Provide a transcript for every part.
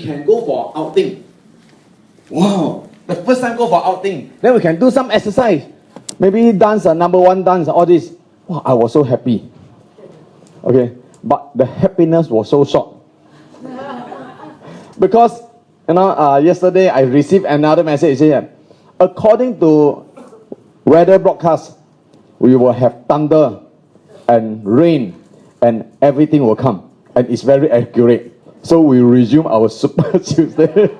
can go for outing. Wow, the first time go for outing. Then we can do some exercise. Maybe dance, number one dance, all this. Wow, I was so happy. Okay, but the happiness was so short. Because, yesterday I received another message here. According to weather broadcast, we will have thunder and rain and everything will come. And it's very accurate. So we resume our Super Tuesday.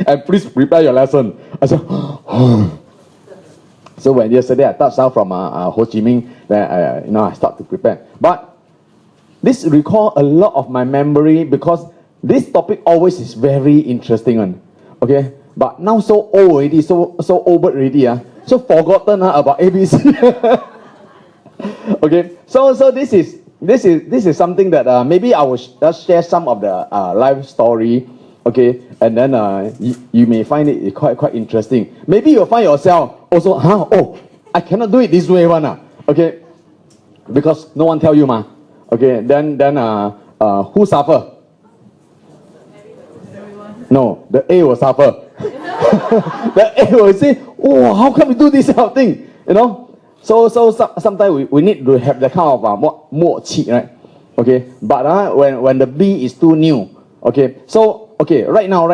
And please prepare your lesson. I said, so when yesterday I touched down from Ho Chi Minh, then I start to prepare. But this recall a lot of my memory because this topic always is very interesting one. Okay, but now so old already, so over already, so forgotten about ABC. Okay, so this is something that maybe I will just share some of the life story. Okay, and then you may find it quite interesting. Maybe you'll find yourself also, I cannot do it this way one. Okay, because no one tell you ma. Okay, then who suffer? No, the A will suffer. The A will say, oh, how come we do this kind of thing? So sometimes we need to have the kind of more cheat, right? Okay, but when the B is too new, okay, so right now,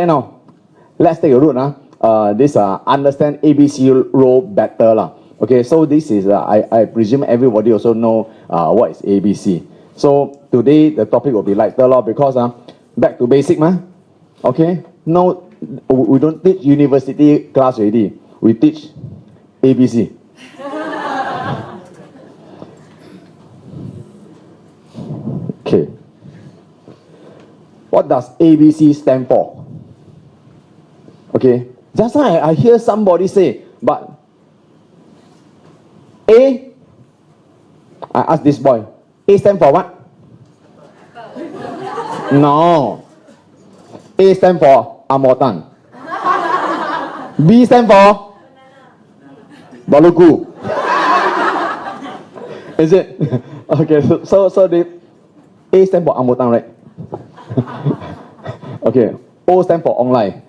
let's take a route. This understand ABC role better lah. Okay, so this is I presume everybody also know what is ABC. So today the topic will be lighter lah because back to basic ma. Okay, no, we don't teach university class already. We teach ABC. Okay. What does ABC stand for? Okay. Just now I hear somebody say, but A, I ask this boy, A stand for what? No. A stand for Amotan. B stand for Baluku. Is it? Okay, so the A stand for Amotan, right? Okay, O stand for online.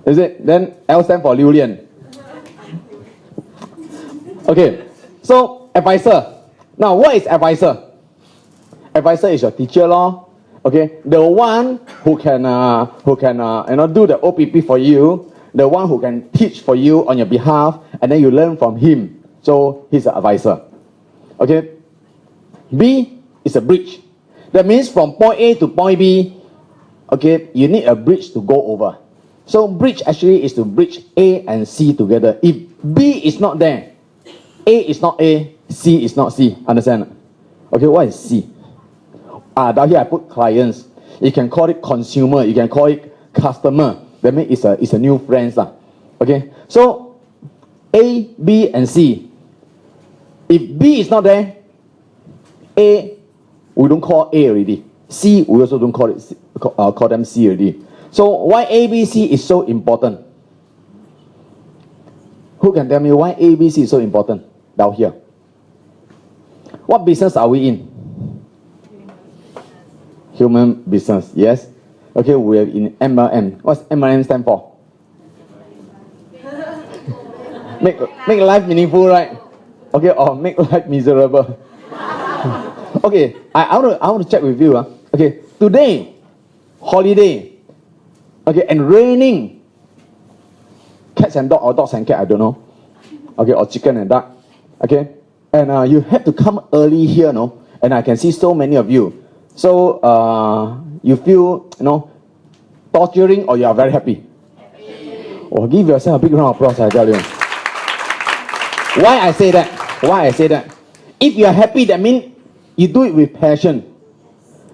Is it? Then L stand for Liu Lian. Okay, so advisor. Now, what is advisor? Advisor is your teacher law. Okay, the one who can do the OPP for you, the one who can teach for you on your behalf, and then you learn from him. So he's an advisor. Okay. B is a bridge. That means from point A to point B, okay, you need a bridge to go over. So bridge actually is to bridge A and C together. If B is not there, A is not A, C is not C. Understand? Okay, what is C? Down here I put clients. You can call it consumer. You can call it customer. That means it's a new friends lah. Okay, so A, B, and C. If B is not there, A, we don't call A already. C, we also don't call them C already. So why ABC is so important? Who can tell me why ABC is so important down here? What business are we in? Human business, yes. Okay, we are in MLM. What's MLM stand for? Make life meaningful, right? Okay, or make life miserable. Okay, I want to check with you. Okay, today, holiday. Okay, and raining. Cats and dogs, or dogs and cats, I don't know. Okay, or chicken and duck. Okay, and you have to come early here, no? And I can see so many of you. So you feel, torturing, or you are very happy? Oh, give yourself a big round of applause, I tell you. Why I say that? Why I say that? If you are happy, that means you do it with passion.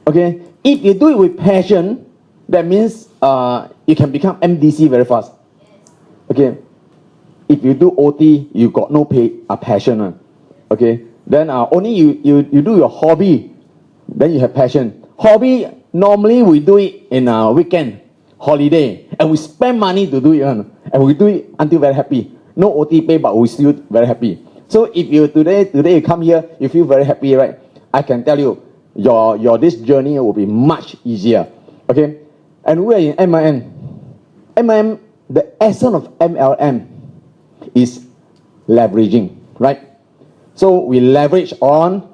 Okay? If you do it with passion, that means you can become MDC very fast. Okay? If you do OT, you got no passion. Okay? Then only you do your hobby, then you have passion. Hobby, normally we do it in a weekend, holiday, and we spend money to do it, and we do it until very happy. No OT pay, but we still very happy. So if you today you come here, you feel very happy, right? I can tell you, your this journey will be much easier. Okay, And we are in MIM. MIM, the essence of MLM is leveraging, right? So we leverage on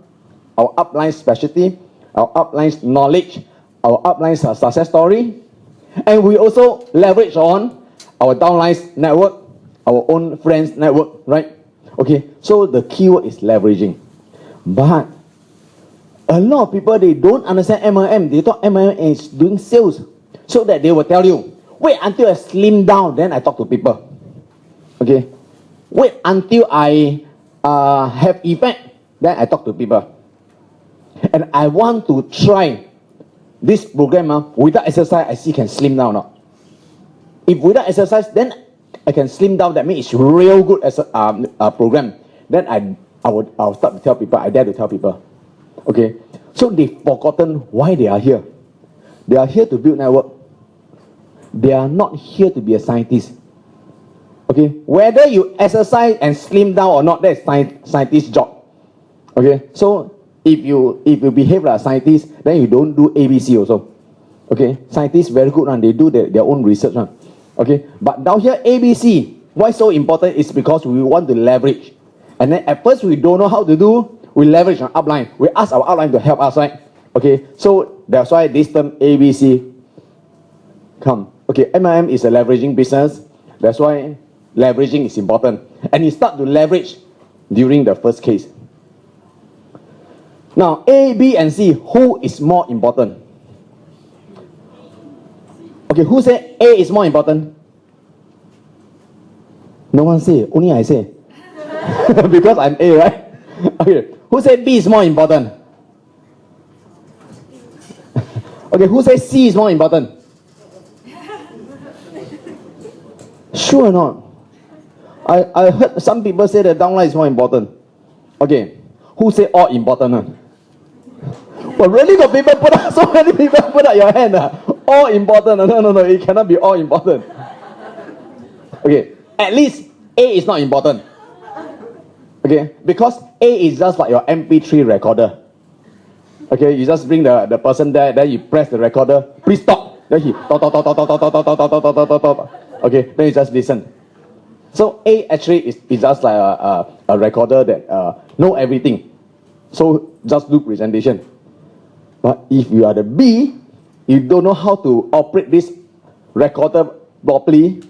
our upline specialty, our upline's knowledge, our upline's success story, and we also leverage on our downline's network, our own friends' network, right? Okay, so the keyword is leveraging. But a lot of people, they don't understand MLM. They thought MLM is doing sales. So that they will tell you, wait until I slim down, then I talk to people. Okay? Wait until I have effect, then I talk to people. And I want to try this program without exercise, I see can slim down or not. If without exercise, then I can slim down. That means it's real good as a program. Then I'll start to tell people. I dare to tell people. Okay, so they've forgotten why they are here. They are here to build network. They are not here to be a scientist. Okay, whether you exercise and slim down or not, that's scientist's job. Okay, so if you behave like a scientist, then you don't do ABC also. Okay, scientists very good and they do their own research. Okay, but down here ABC, why so important is because we want to leverage. And then at first we don't know how to do, we leverage our upline. We ask our upline to help us, right? Okay, so that's why this term ABC come. Okay, MLM is a leveraging business. That's why leveraging is important. And you start to leverage during the first case. Now, A, B, and C, who is more important? Okay, who said A is more important? No one say, only I say. Because I'm A, right? Okay, who said B is more important? Okay, who said C is more important? Sure or not? I heard some people say that downline is more important. Okay, who say all important? But really got people put up, so many people put up your hand. All important. No, it cannot be all important. Okay, at least A is not important. Okay, because A is just like your MP3 recorder. Okay, you just bring the person there, then you press the recorder, please stop. Then he talk. Okay, then you just listen. So A actually is just like a recorder that know everything. So just do presentation. But if you are the B, you don't know how to operate this recorder properly,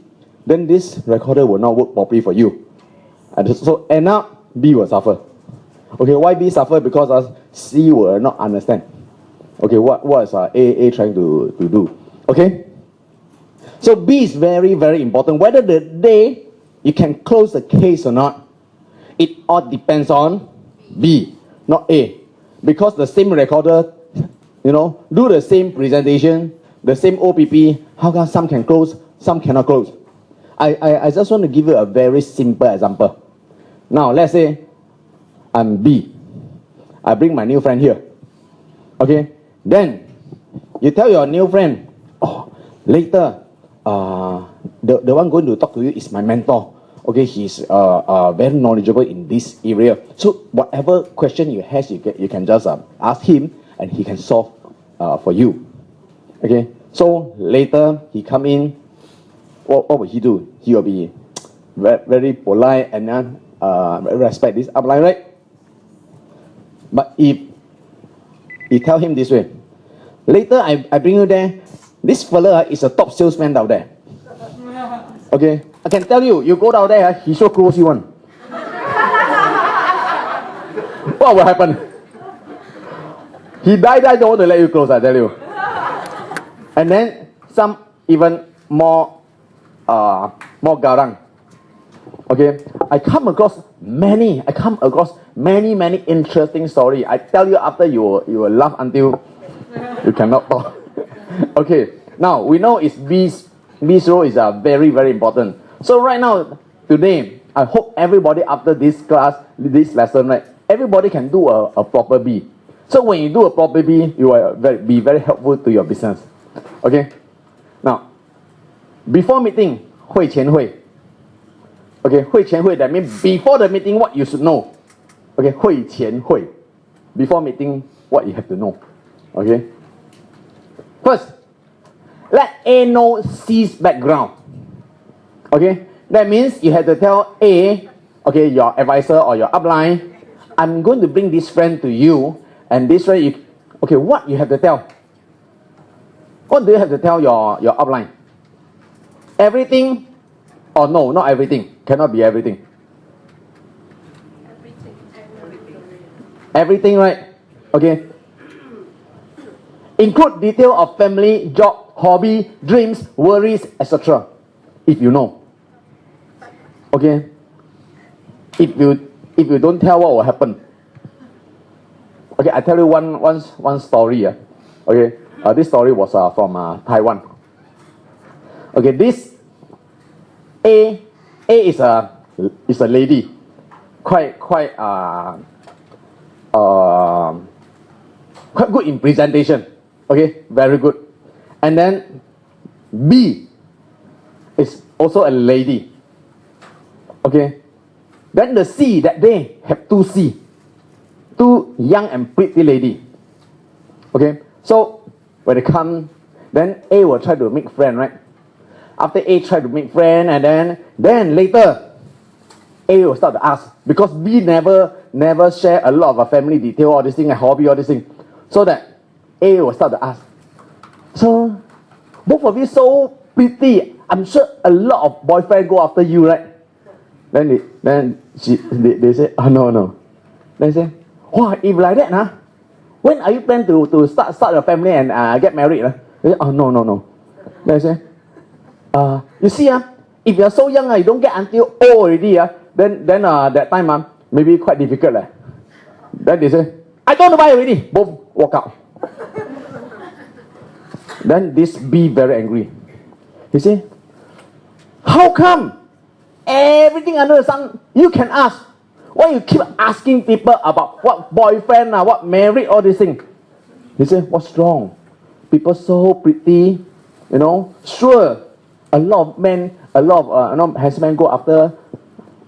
then this recorder will not work properly for you. And so end up, B will suffer. Okay, why B suffer? Because C will not understand. Okay, what is A trying to do? Okay? So B is very, very important. Whether the day you can close the case or not, it all depends on B, not A. Because the same recorder, do the same presentation, the same OPP, how come some can close, some cannot close? I just want to give you a very simple example. Now, let's say I'm B. I bring my new friend here. Okay? Then, you tell your new friend, later, the one going to talk to you is my mentor. Okay, he's very knowledgeable in this area. So whatever question you have, you can just ask him, and he can solve for you. Okay, so later he come in. What will he do? He will be very, very polite and then respect this upline, right? But if you tell him this way, later I bring you there. This fella is a top salesman down there. Okay, I can tell you, you go down there, he so close you one. What will happen? He die don't want to let you close, I tell you. And then some even more garang. Okay, I come across many interesting stories. I tell you, after you will laugh until you cannot talk. Okay, now we know it's B's role is very, very important. So right now, today, I hope everybody after this class, this lesson, right, everybody can do a proper B. So when you do a proper B, you will be very helpful to your business. Okay, now, before meeting, 会前会. Okay, 会前会, that means before the meeting, what you should know. Okay, 会前会. Before meeting, what you have to know. Okay. First, let A know C's background. Okay, that means you have to tell A, okay, your advisor or your upline, I'm going to bring this friend to you, and this friend, okay, what you have to tell? What do you have to tell your upline? Everything or no, not everything. Cannot be everything. Everything, right? Okay. Include detail of family, job, hobby, dreams, worries, etc. If you know. Okay. If you don't tell, what will happen? Okay, I tell you one story. Okay, this story was from Taiwan. Okay, this A is a lady, quite good in presentation. Okay, very good. And then B is also a lady. Okay, then the C that day have two C, two young and pretty lady. Okay, so when they come, then A will try to make friend, right? After A try to make friend, and then later A will start to ask, because B never share a lot of family detail, all this thing, and hobby, all this thing, so that A will start to ask. So both of you so pretty, I'm sure a lot of boyfriend go after you, right? Then they say, oh no. Then say, wow, if like that, when are you plan to start a family and get married? They say, oh no. Then I say, you see, if you're so young, you don't get until old already, then that time maybe quite difficult. Then they say, I don't buy already. Both walk out. Then this B very angry. He say, how come everything under the sun you can ask? Why you keep asking people about what boyfriend, what married, all these things? He say, what's wrong? People so pretty, Sure, a lot of men, a lot of handsome men go after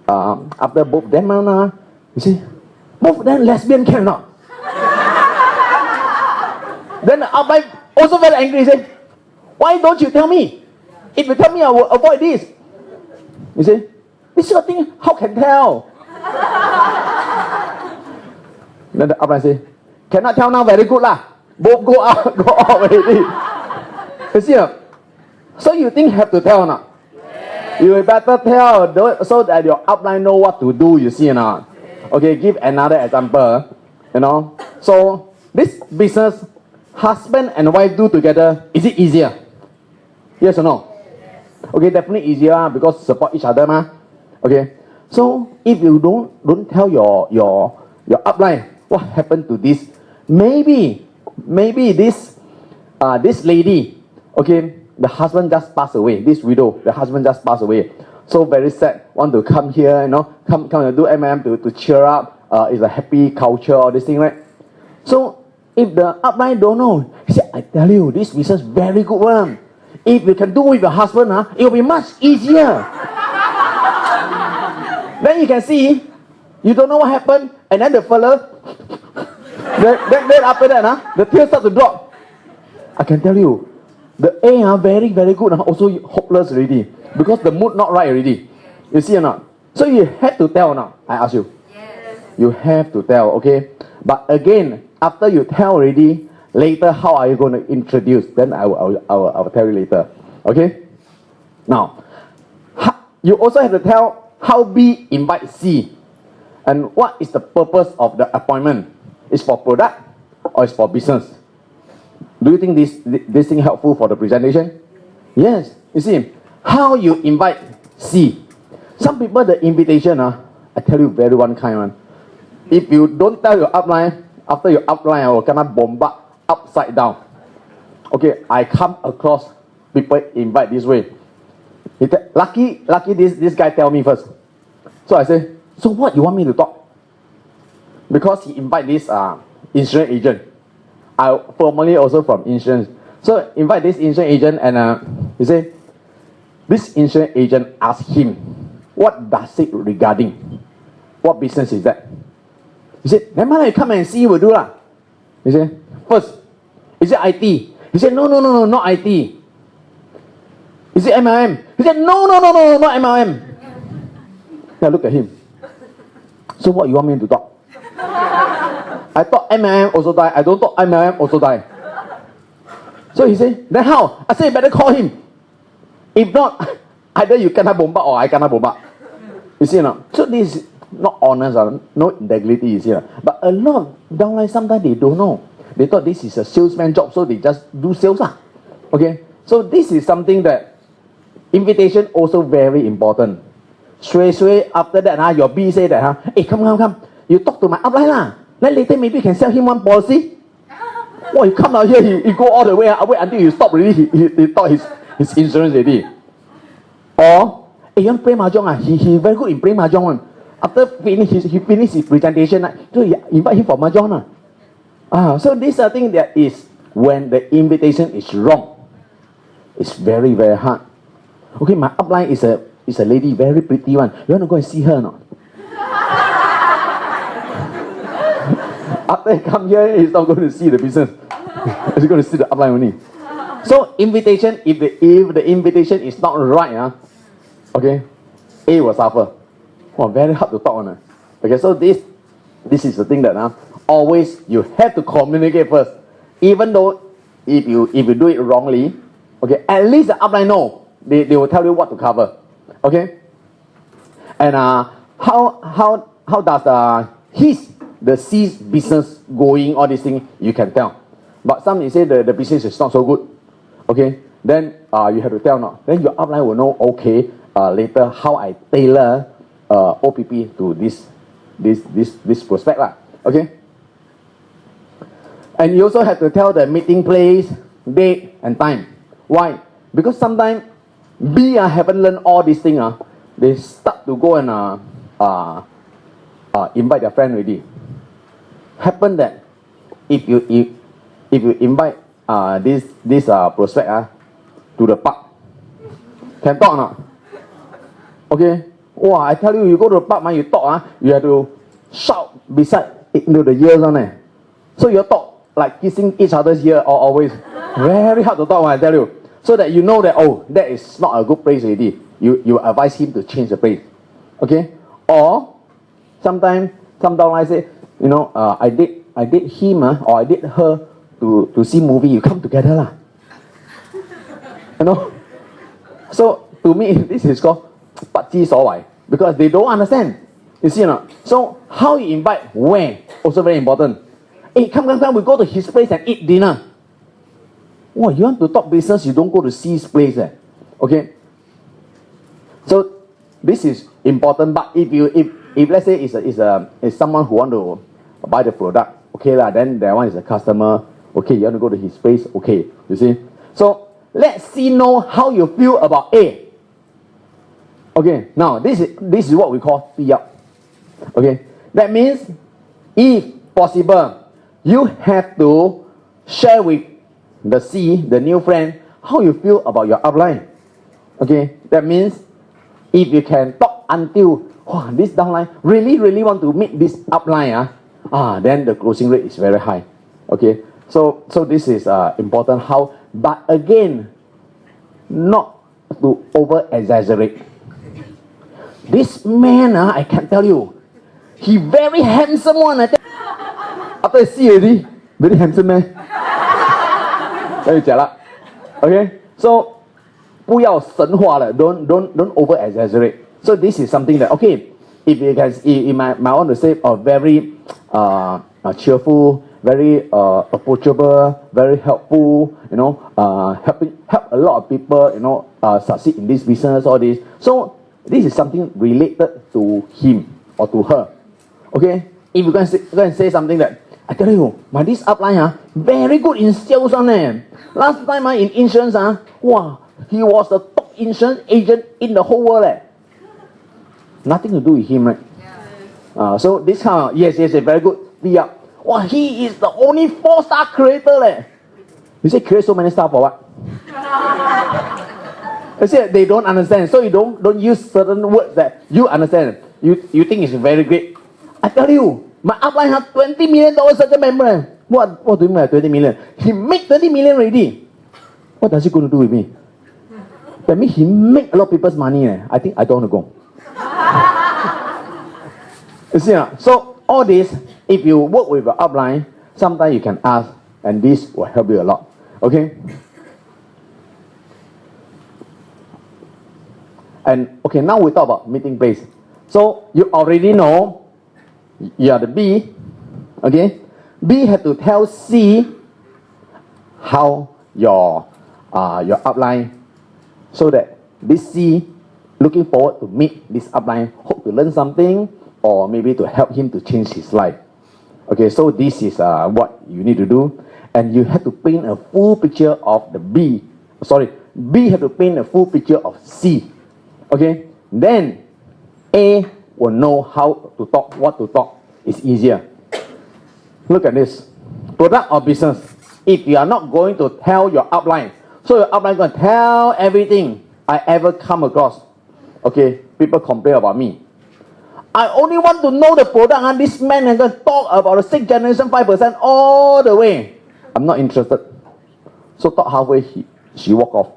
both them. You see, both of them lesbian cannot. Then the upline also very angry. He say, why don't you tell me? If you tell me, I will avoid this. You see, this sort of thing, how can tell? Then the upline say, cannot tell now, very good lah. Both go out already. You see, so you think have to tell or not? Yes. You better tell so that your upline know what to do, you see or not? Okay, give another example. So this business, husband and wife do together, is it easier? Yes or no? Okay, definitely easier because support each other, Okay, so if you don't tell your upline what happened to this, maybe this lady, okay, the husband just passed away. This widow, the husband just passed away. So very sad. Want to come here, come and do MM to cheer up. It's a happy culture, all this thing, right? So if the upline don't know, he said, I tell you, this business very good one. If you can do with your husband, it will be much easier. Then you can see, you don't know what happened, and then the fella, then after that, the tears start to drop. I can tell you, the A very, very good, also hopeless already, because the mood not right already. You see or not? So you have to tell or not? I ask you. Yes. You have to tell, okay? But again, after you tell already, later how are you going to introduce? Then I will tell you later. Okay? Now, you also have to tell how B invites C. And what is the purpose of the appointment? Is for product or is for business? Do you think this thing helpful for the presentation? Yes. You see, how you invite C. Some people, the invitation, I tell you very one kind one. If you don't tell your upline, after your upline, I will kind of bombard upside down. Okay, I come across people invite this way. Lucky this guy tell me first. So I say, so what you want me to talk? Because he invite this insurance agent. I formerly also from insurance. So invite this insurance agent and he say, this insurance agent asked him, what does it regarding? What business is that? He said, never mind, come and see, we'll do lah. He said, first, is it IT? He said, no, not IT. Is it MLM? He said, no, not MLM. Now look at him. So what you want me to talk? I thought MLM also die. I don't thought MLM also die. So he said, then how? I said, better call him. If not, either you kena bomba or I kena bomba. You see or not? So this is not honest, no integrity, you see. But a lot of downline, sometimes they don't know. They thought this is a salesman job, so they just do sales. Okay? So this is something that invitation also very important. Straight after that, your B say that, hey, come. You talk to my upline. Then later maybe you can sell him one policy. Oh, he come out here, he go all the way, wait until you stop already, he thought his insurance already. Or, hey, you want to play mahjong? He very good in playing mahjong. After he finish his presentation, so you invite him for mahjong. So this is a thing that is when the invitation is wrong. It's very, very hard. Okay, my upline is a lady, very pretty one. You want to go and see her or not? After he come here, he's not going to see the business. He's going to see the upline only. So invitation, if the invitation is not right, okay, A will suffer. Oh, very hard to talk on. Okay, so this is the thing that always you have to communicate first. Even though if you do it wrongly, okay, at least the upline know. They will tell you what to cover. Okay? And how does the C's business going, all these things, you can tell. But some you say the business is not so good. Okay? Then you have to tell now. Then your upline will know, okay, later how I tailor OPP to this prospect. Okay? And you also have to tell the meeting place, date, and time. Why? Because sometimes B haven't learned all these things. They start to go and invite their friend already. Happen that if you invite this prospect to the park, can talk or not? Okay. Wow, I tell you, you go to the park, you talk, you have to shout beside into the ears on it. So you talk like kissing each other's ear or always. Very hard to talk, I tell you. So that you know that, oh, that is not a good place already. You advise him to change the place. Okay? Or sometimes some downline say, I did him or I did her to see movie. You come together lah. So to me, this is called 不知所謂 because they don't understand. You see or not? So how you invite, where, also very important. Hey, come, we go to his place and eat dinner. Oh, you want to talk business, you don't go to C's place. Okay? So this is important, but if let's say it's someone who want to buy the product, okay lah, then that one is a customer. Okay, you want to go to his place, okay, you see. So let's see know how you feel about A. Okay, now this is what we call PIAP. Okay, that means if possible, you have to share with the C, the new friend, how you feel about your upline. Okay, that means if you can talk until this downline really want to meet this upline, then the closing rate is very high. Okay, so this is important how, but again, not to over exaggerate. This man, I can tell you, he very handsome one. After I see already, very handsome man. Okay, so 不要神话了, don't over exaggerate. So this is something that, okay, if you guys, you might want to say, very cheerful, very approachable, very helpful, help a lot of people, succeed in this business, all this. So this is something related to him or to her. Okay, if you go and say something that, I tell you, this upline, very good in sales on them. Last time in insurance, he was the top insurance agent in the whole world. Nothing to do with him, right? Yeah. So this kind of, yes, very good. Wow, he is the only 4-star creator. You say create so many stars for what? I said they don't understand. So you don't use certain words that you understand. You think it's very great. I tell you, my upline has $20 million such a member. What do you mean by 20 million? He made 30 million already. What does he going to do with me? That means he make a lot of people's money. I think I don't want to go. You see, so all this, if you work with the upline, sometimes you can ask, and this will help you a lot. Okay? And okay, now we talk about meeting place. So you already know you are the B. Okay? B have to tell C how your upline, so that this C looking forward to meet this upline, hope to learn something, or maybe to help him to change his life. Okay, so this is what you need to do. And you have to paint a full picture of the B. Sorry, B have to paint a full picture of C. Okay, then A will know how to talk, what to talk. It's easier. Look at this. Product or business. If you are not going to tell your upline, so your upline is going to tell everything I ever come across. Okay, people complain about me. I only want to know the product, and this man is going to talk about the 6th generation 5% all the way. I'm not interested. So talk halfway, she walk off.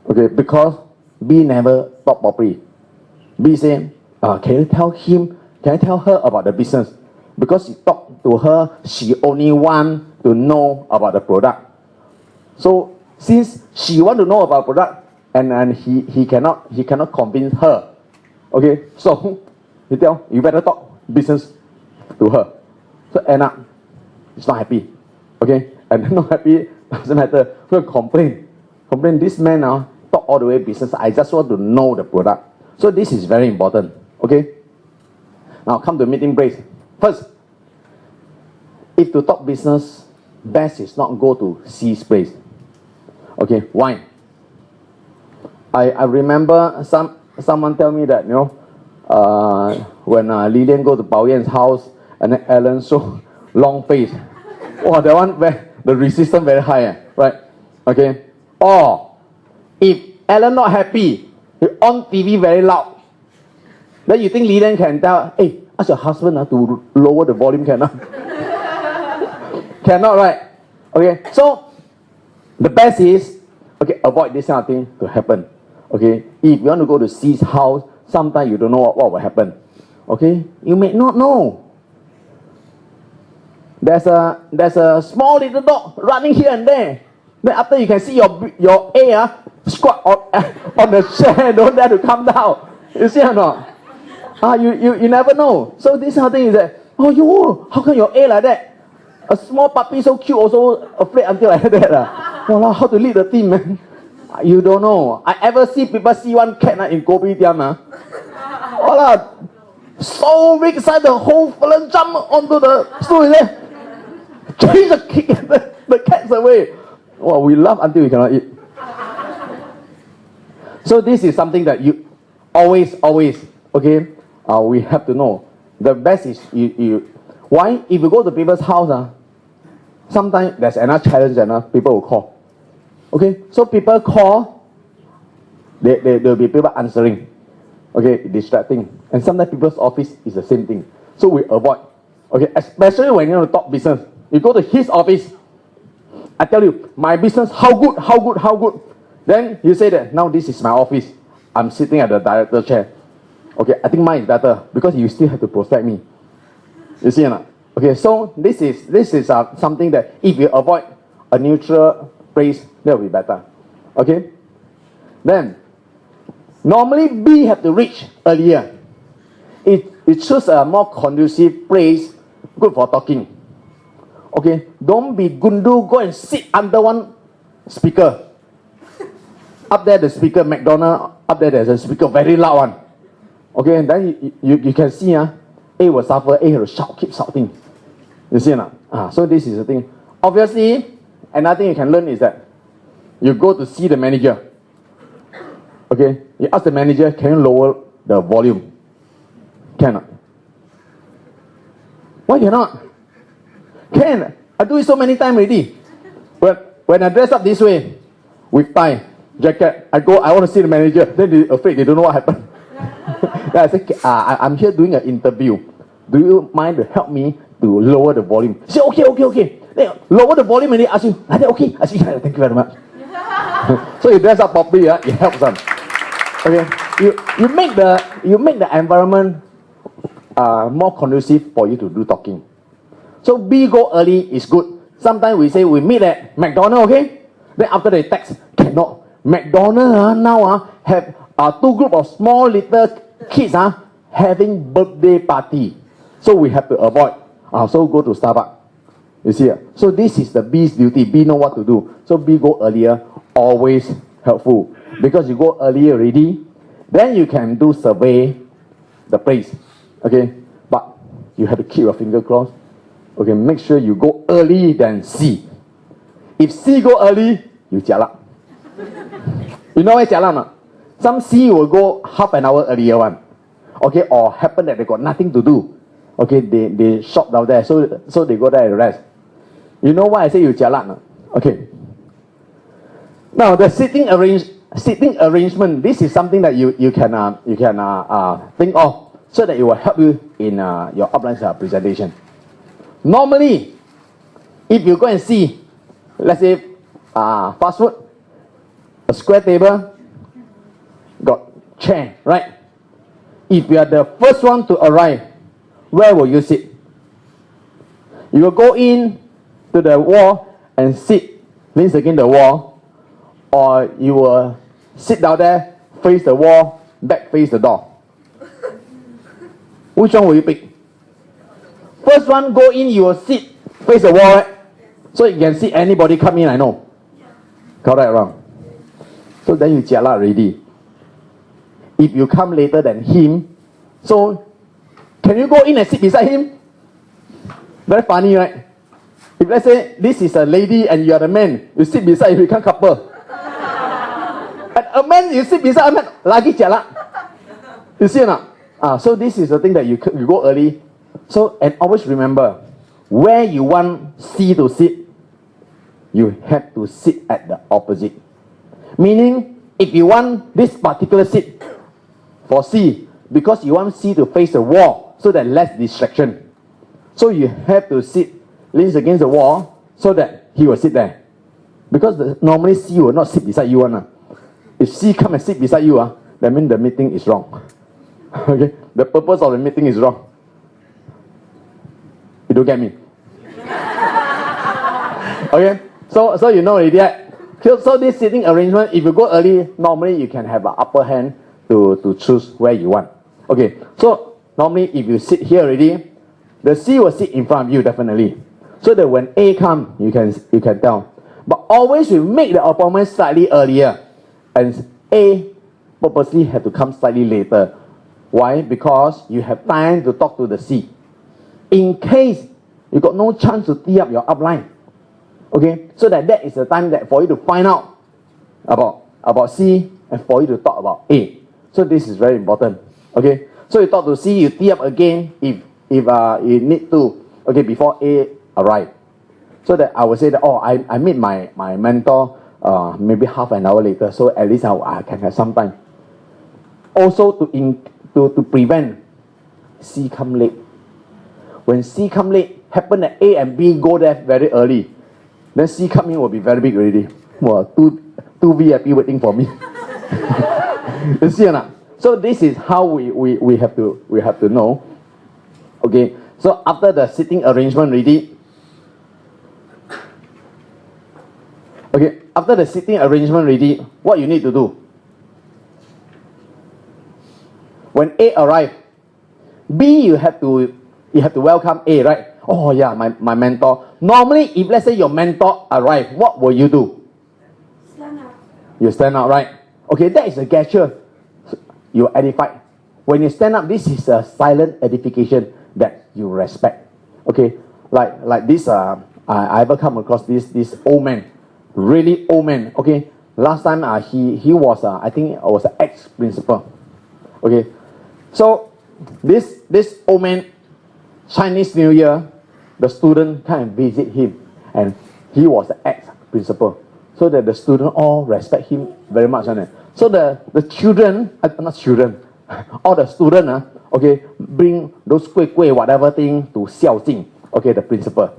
Okay, because B never talk properly. B say, can you tell her about the business? Because you talk to her, she only want to know about the product. So since she want to know about product, and he cannot convince her. Okay, so he tell, you better talk business to her. So end up, she's not happy. Okay, and not happy, doesn't matter. So complain, this man now talk all the way business. I just want to know the product. So this is very important. Okay. Now come to meeting place. First, if to talk business, best is not go to C's place. Okay, why? I remember someone tell me that, you know, when Lilian go to Bao Yan's house and then Alan so long face. Oh, that one the resistance very high, right? Okay. Or if Alan not happy, he on TV very loud. Then you think Lilian can tell, hey, ask your husband to lower the volume, cannot? Cannot, right? Okay, so the best is, okay, avoid this kind of thing to happen. Okay, if you want to go to C's house, sometimes you don't know what will happen. Okay, you may not know. There's a small little dog running here and there. Then after you can see your A squat on the chair, don't dare to come down. You see or not? You never know. So this kind of thing is that, oh, how come your A like that? A small puppy so cute also afraid until like that. Well, how to lead the team, man? You don't know. I ever see people see one cat in Kopitiam. Voila, so big size, the whole fella jump onto the stool there. Chase the cats away. Well, we laugh until we cannot eat. So this is something that you always, okay, we have to know. The best is why? If you go to people's house, sometimes there's another challenge and people will call. Okay, so people call, there will be people answering. Okay, distracting. And sometimes people's office is the same thing. So we avoid. Okay, especially when you want to talk business. You go to his office, I tell you, my business, how good. Then you say that, now this is my office. I'm sitting at the director chair. Okay, I think mine is better because you still have to protect me. You see or not? Okay, so this is something that if you avoid a neutral place, that will be better. Okay? Then, normally B have to reach earlier. It choose a more conducive place, good for talking. Okay, don't be gundu, go and sit under one speaker. Up there the speaker, McDonald, up there's a speaker, very loud one. Okay, and then you can see, A will suffer, A will shout, keep shouting. You see or not? So this is the thing. Obviously, another thing you can learn is that you go to see the manager. Okay, you ask the manager, can you lower the volume? Cannot. Why cannot? Can. I do it so many times already. But when I dress up this way, with tie, jacket, I want to see the manager. Then they're afraid, they don't know what happened. Then I say, I'm here doing an interview. Do you mind to help me to lower the volume? Say, okay. Then lower the volume and they ask you, okay. I say, thank you very much. So you dress up properly, it helps them. Okay, you make the environment more conducive for you to do talking. So B go early is good. Sometimes we say we meet at McDonald's, okay? Then after they text, cannot. McDonald's now have two group of small little kids having birthday party. So we have to avoid. So go to Starbucks. You see? So this is the B's duty. B know what to do. So B go earlier, always helpful. Because you go earlier already, then you can do survey the place. Okay? But you have to keep your finger crossed. Okay, make sure you go early than C. If C go early, you jialat. You know why jialat not? Some C will go half an hour earlier one. Okay, or happen that they got nothing to do. Okay, they shop down there, so they go there and rest. You know why I say you jialat not? Okay. Now the seating arrangement, this is something that you can think of so that it will help you in your outline presentation. Normally, if you go and see, let's say, fast food, a square table, got chair, right? If you are the first one to arrive, where will you sit? You will go in to the wall and sit, leans against the wall, or you will sit down there, face the wall, back face the door. Which one will you pick? First one go in, you will sit face the wall, right? So you can see anybody come in, I know. Correct or wrong? So then you jialat already. If you come later than him, so can you go in and sit beside him? Very funny, right? If let's say this is a lady and you are the man, you sit beside, you become couple. And a man, you sit beside a man, lagi jialat. You see or not? So this is the thing that you go early. So, and always remember, where you want C to sit, you have to sit at the opposite. Meaning, if you want this particular seat for C, because you want C to face the wall, so that less distraction. So you have to sit, leans against the wall, so that he will sit there. Because normally C will not sit beside you. If C come and sit beside you, that means the meeting is wrong. Okay? The purpose of the meeting is wrong. You don't get me? Okay? So you know already, right? So this sitting arrangement, if you go early, normally you can have an upper hand to choose where you want. Okay, so normally if you sit here already, the C will sit in front of you definitely. So that when A come, you can tell. But always we make the appointment slightly earlier. And A purposely have to come slightly later. Why? Because you have time to talk to the C. In case you got no chance to tee up your upline. Okay, so that is the time that for you to find out about C and for you to talk about A. So this is very important. Okay, so you talk to C, you tee up again if you need to. Okay, before A arrive. So that I will say that I meet my mentor maybe half an hour later. So at least I can have some time. Also to prevent C come late. When C come late, happen that A and B go there very early. Then C coming will be very big already. Well, two VIP waiting for me. You see or not? So this is how we have to know. Okay. So after the sitting arrangement ready. Okay. After the sitting arrangement ready, what you need to do? When A arrive, B you have to welcome A, right? Oh yeah, my mentor. Normally, if let's say your mentor arrive, what will you do? Stand up. You stand up, right? Okay, that is a gesture. You edify. When you stand up, this is a silent edification that you respect. Okay, like this. I ever come across this old man, really old man. Okay, last time he was I think it was an ex-principal. Okay, so this old man, Chinese New Year, the student come and visit him, and he was the ex-principal, so that the student all respect him very much. So the children, not children, all the student, okay, bring those kueh whatever thing to xiao jing, okay, the principal.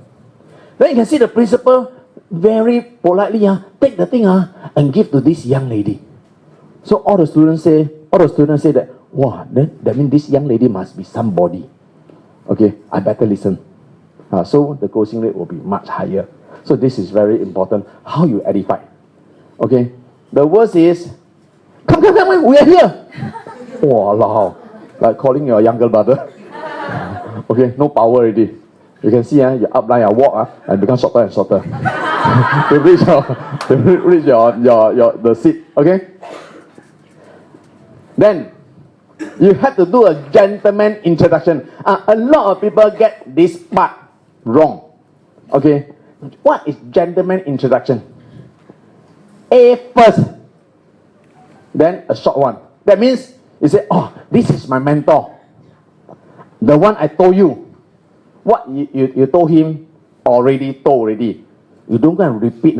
Then you can see the principal very politely take the thing and give to this young lady. So all the students say that, wow, that means this young lady must be somebody. Okay, I better listen. So the closing rate will be much higher. So this is very important, how you edify. Okay, the worst is, come, we are here. Wow, like calling your younger brother. Okay, no power already. You can see your upline walk and become shorter and shorter. to reach the seat. Okay. Then you have to do a gentleman introduction. A lot of people get this part wrong. Okay. What is gentleman introduction? A first, then a short one. That means you say, oh, this is my mentor. The one I told you. What you told him already. You don't go and repeat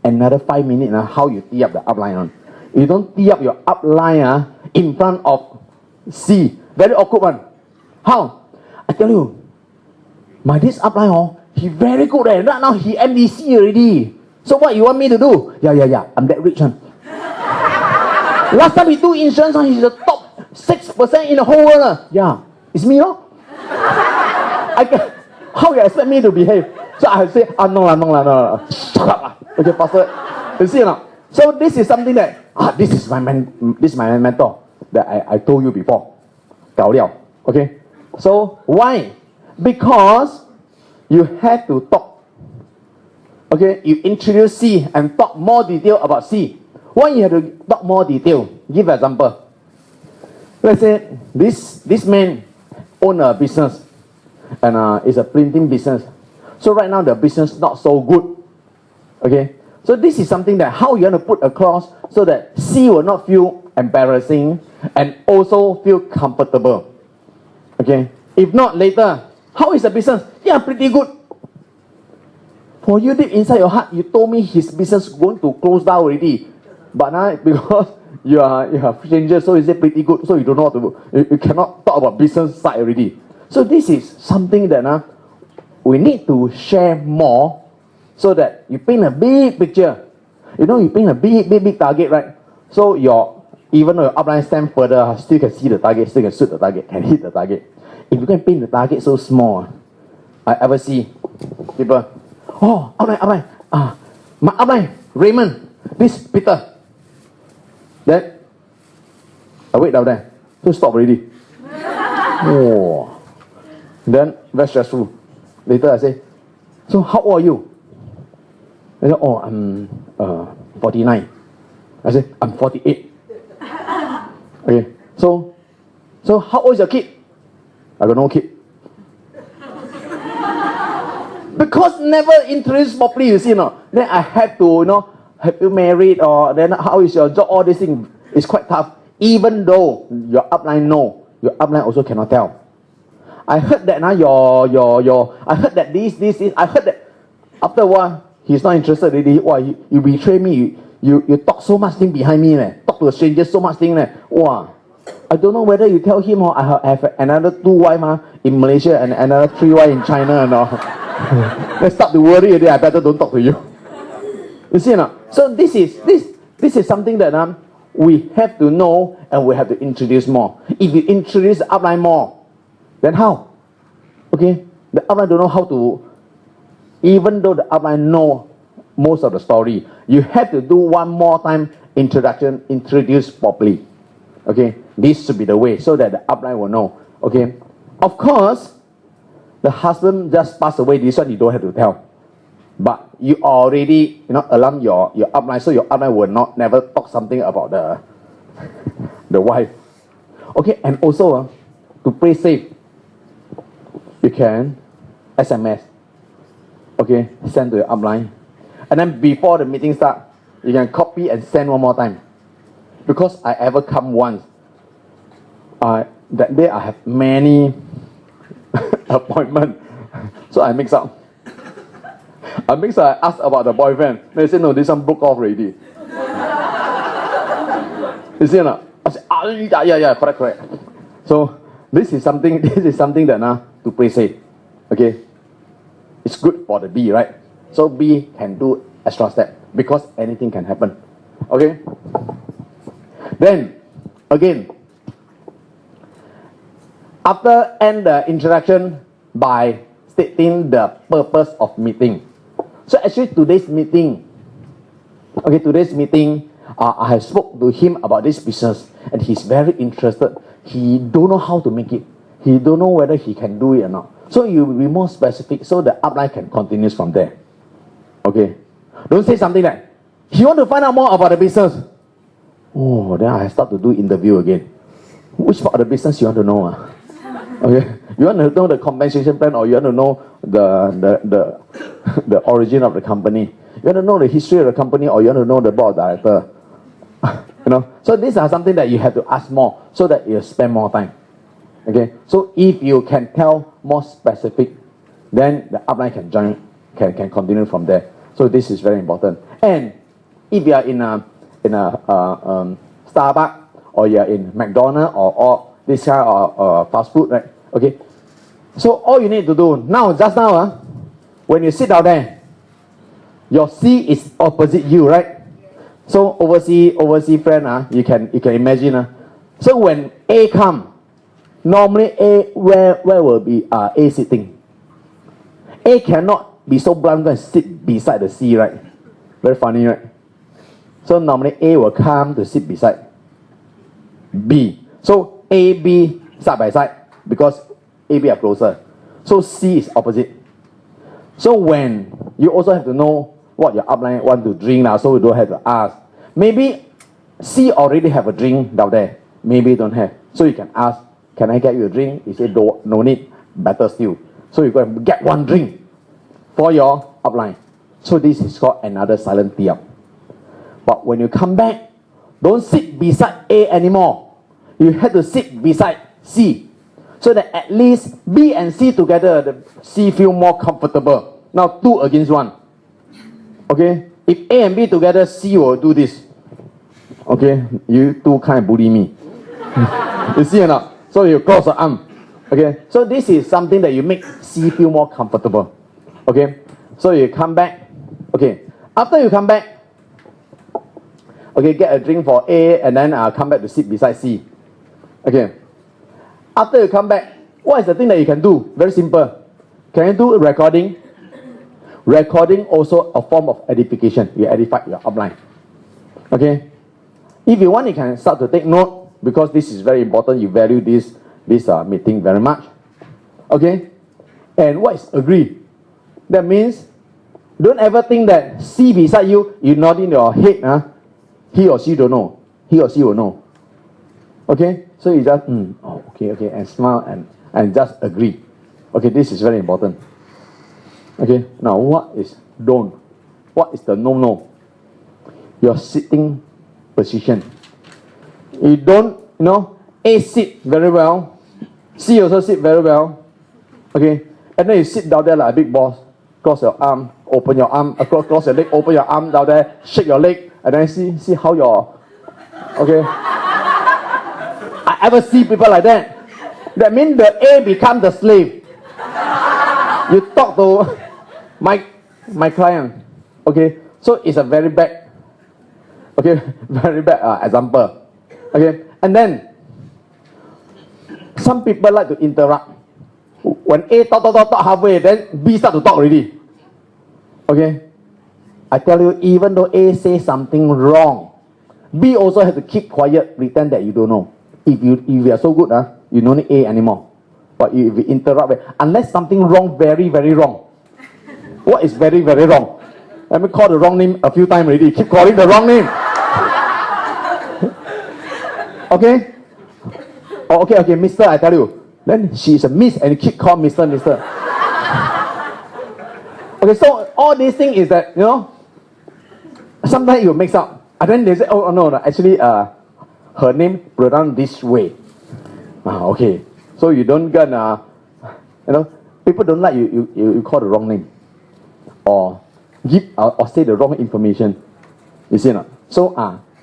another 5 minutes how you tee up the upline. You don't tee up your upline in front of C. Very awkward one. How? I tell you, this upline he very good. Right now he MDC already. So what you want me to do? Yeah. I'm that rich one. Last time he do insurance, he's the top 6% in the whole world. Yeah, it's me, no? How you expect me to behave? So I say, no. Shut up. Okay, Pastor. You see, no? So this is something that, this is my mentor that I told you before. 搞了. Okay? So why? Because you have to talk. Okay, you introduce C and talk more detail about C. Why you have to talk more detail? Give an example. Let's say this man own a business and it's a printing business. So right now the business not so good. Okay, so this is something that how you want to put across so that C will not feel embarrassing and also feel comfortable. Okay, if not later, how is the business? Yeah, pretty good. For you deep inside your heart, you told me his business going to close down already. But because you are stranger, so is it pretty good? So you don't know what to do. You cannot talk about business side already. So this is something that we need to share more so that you paint a big picture. You know, you paint a big target, right? So even though your upline stand further, still can see the target, still can shoot the target, can hit the target. If you can paint the target so small, I ever see people, oh, upline, my upline, Raymond, this Peter. Then I wait down there. So stop already. Oh. Then very stressful. Later I say, so how old are you? I say, oh, I'm 49. I say, I'm 48. Okay. So how old is your kid? I got no kid. Because never introduced properly, you see, no. Then I have to, have you married or then how is your job? All these things is quite tough. Even though your upline know, your upline also cannot tell. I heard that I heard that this. I heard that after a while he's not interested already. Wow, you betray me. You talk so much thing behind me, talk to a stranger so much thing, Wow. I don't know whether you tell him or I have another 2 wives in Malaysia and another 3 wives in China and all. Let's start to worry already. I better don't talk to you. You see, no? So this is something that we have to know and we have to introduce more. If you introduce the upline more, then how? Okay, the upline don't know how to. Even though the upline know most of the story, you have to do one more time introduction, introduce properly. Okay, this should be the way so that the upline will know. Okay, of course, the husband just passed away. This one you don't have to tell. But you already, alarm your upline, so your upline will never talk something about the wife. Okay, and also to play safe, you can SMS. Okay, send to your upline, and then before the meeting start, you can copy and send one more time. Because I ever come once, that day I have many appointments, so I mix up. I asked about the boyfriend. They said, no, this one broke off already. You see or not? I said, yeah, correct. So this is something that to play safe. Okay? It's good for the B, right? So B can do extra step because anything can happen. Okay? Then, again, after end the introduction by stating the purpose of meeting. So actually today's meeting, I have spoke to him about this business and he's very interested. He don't know how to make it. He don't know whether he can do it or not. So you will be more specific so the upline can continue from there. Okay? Don't say something like, he want to find out more about the business. Oh, then I start to do interview again. Which part of the business you want to know? Okay? You want to know the compensation plan or you want to know the origin of the company? You want to know the history of the company or you want to know the board of director? You know? So these are something that you have to ask more so that you spend more time. Okay? So if you can tell more specific, then the upline can join, can continue from there. So this is very important. And if you are in a Starbucks or you are in McDonald's or this kind of fast food, right? Okay. So all you need to do now, when you sit down there, your C is opposite you, right? So overseas friend, you can imagine. So when A come, normally A where will be A sitting? A cannot be so blunt and sit beside the C, right? Very funny, right? So normally A will come to sit beside B. So A, B side by side because A, B are closer. So C is opposite. So when you also have to know what your upline want to drink now, so you don't have to ask. Maybe C already have a drink down there. Maybe don't have. So you can ask, can I get you a drink? He said, no need. Better still. So you go and get one drink for your upline. So this is called another silent tee up. But when you come back, don't sit beside A anymore. You have to sit beside C. So that at least B and C together, the C feel more comfortable. Now 2 against 1. Okay? If A and B together, C will do this. Okay? You two can't bully me. You see or not? So you cross the arm. Okay? So this is something that you make C feel more comfortable. Okay? So you come back. Okay. After you come back, okay, get a drink for A and then come back to sit beside C. Okay. After you come back, what is the thing that you can do? Very simple. Can you do recording? Recording also a form of edification. You edify your upline. Okay. If you want, you can start to take note because this is very important. You value this meeting very much. Okay. And what is agree? That means don't ever think that C beside you, you nod in your head. He or she don't know. He or she will know. Okay? So you just, okay, and smile and just agree. Okay, this is very important. Okay, now what is don't? What is the no? Your sitting position. You don't, A sit very well. C also sit very well. Okay? And then you sit down there like a big boss. Cross your arm, open your arm, cross your leg, open your arm down there, shake your leg, and then see how your, okay. I ever see people like that. That means the A become the slave. You talk to my client, okay. So it's a very bad, very bad example, okay. And then some people like to interrupt. When A talk halfway, then B start to talk already. Okay? I tell you, even though A says something wrong, B also have to keep quiet, pretend that you don't know. If you are so good, you don't need A anymore. But if you interrupt, unless something wrong, very, very wrong. What is very, very wrong? Let me call the wrong name a few times already. Keep calling the wrong name. Okay? Oh, okay, Mister, I tell you. Then she's a miss and you keep calling Mister. Okay, so all these things is that, sometimes you mix up. And then they say, oh no, actually her name pronounced this way. Okay. So you don't get, people don't like you call the wrong name. Or give or say the wrong information. You see or not? So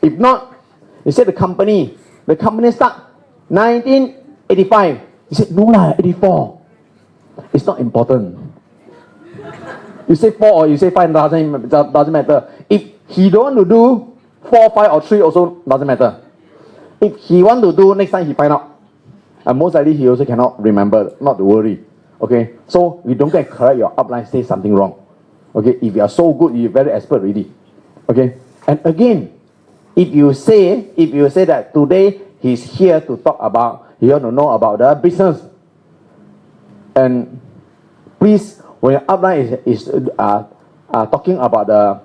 if not, you say the company start 1985. You said, no 84. It's not important. You say 4 or you say 5 doesn't matter. If he don't want to do 4, 5 or 3 also doesn't matter. If he want to do, next time he find out. And most likely he also cannot remember, not to worry. Okay, so you don't get correct your upline, say something wrong. Okay, if you are so good, you're very expert already. Okay, and again, if you say that today he's here to talk about, you want to know about the business. And please, when your upline is talking about the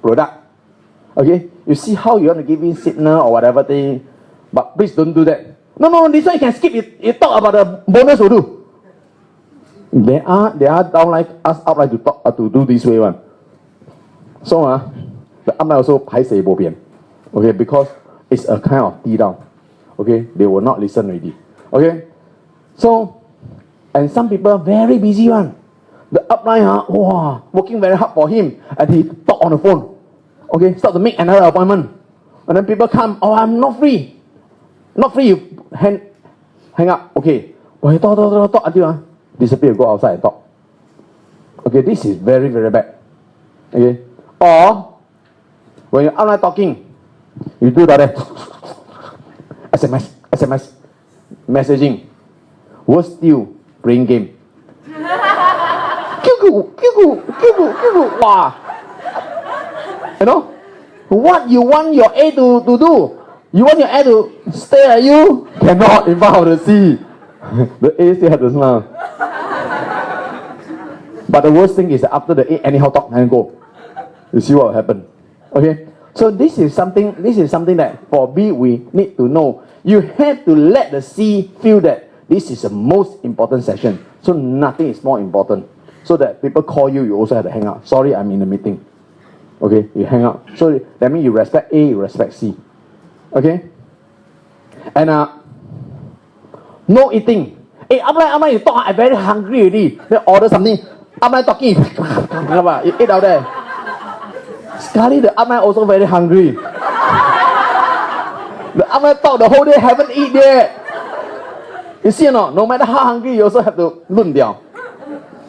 product, okay, you see how you want to give him signal or whatever thing, but please don't do that. No, this one you can skip. You talk about the bonus will do. They are downline us upline to talk to do this way one. So the upline also paiseh bo bian. Okay, because it's a kind of tea down. Okay, they will not listen already. Okay, so and some people very busy one. The upline working very hard for him, and he talk on the phone. Okay, start to make another appointment, and then people come. Oh, I'm not free. Not free, you hang up. Okay. Well, you talk until disappear, go outside and talk. Okay, this is very, very bad. Okay. Or when you're online talking, you do that SMS, messaging. Worse still, playing game. Wow. You know? What you want your A to do? You want your A to stare at you? Cannot in front of the C. The A still have to smile. But the worst thing is that after the A anyhow talk and go. You see what will happen. Okay? So this is something that for B we need to know. You have to let the C feel that this is the most important session. So nothing is more important. So that people call you, you also have to hang up. Sorry, I'm in a meeting. Okay, you hang up. So that means you respect A, you respect C. Okay? And no eating. Hey, upline, you talk, I'm very hungry already. Then order something. Upline talking. You eat out there. Sekali the upline also very hungry. The upline talk the whole day, haven't eat yet. You see or not? No matter how hungry, you also have to 论掉.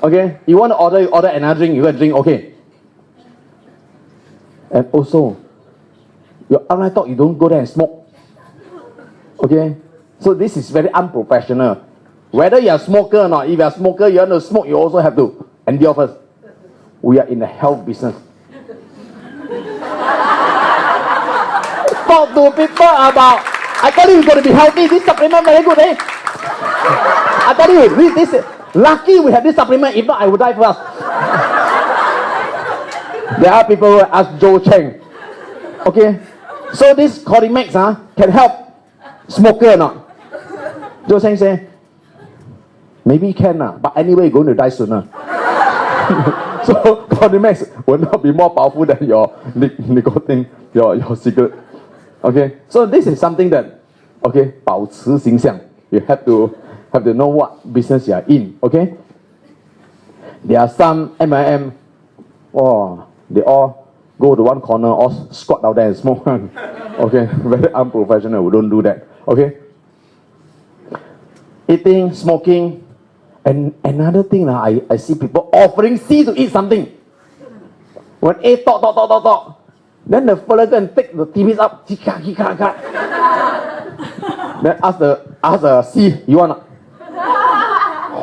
Okay? You want to order, you order another drink, you go and drink, okay. And also, your upline talk, you don't go there and smoke. Okay? So this is very unprofessional. Whether you are a smoker or not, if you are a smoker, you want to smoke, you also have to endure first. We are in the health business. Talk to people about, I tell you, you're going to be healthy. This supplement very good, eh? I tell you, this lucky we have this supplement. If not, I would die first. There are people who ask Joe Cheng. Okay? So this Codimax can help smoker or not? Joe Cheng say, maybe can, but anyway, you're going to die sooner. So Codimax will not be more powerful than your nicotine, your cigarette. Okay? So this is something that, okay, 保持形象. You have to know what business you are in. Okay? There are some MIM, they all go to one corner, all squat down there and smoke. Okay, very unprofessional. We don't do that. Okay. Eating, smoking, and another thing I see people offering C to eat something. When A talk, then the fella go and take the TVs up, then ask the C, you want?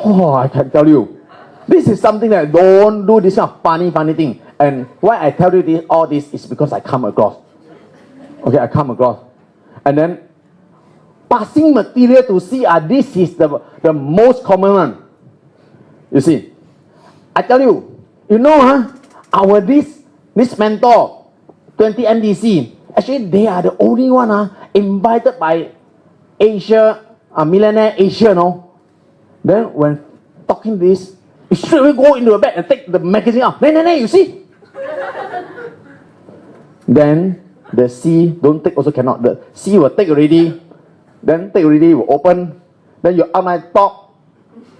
I can tell you, this is something that don't do this kind of funny thing. And why I tell you all this is because I come across. Okay, I come across. And then passing material to see this is the most common one. You see, I tell you, our this mentor, 20 MDC, actually they are the only one invited by Asia, Millionaire Asia, no? Then when talking this, you straight away go into the bed and take the magazine out. Nay, you see? Then the C don't take also cannot. The C will take already. Then take already will open. Then your outline talk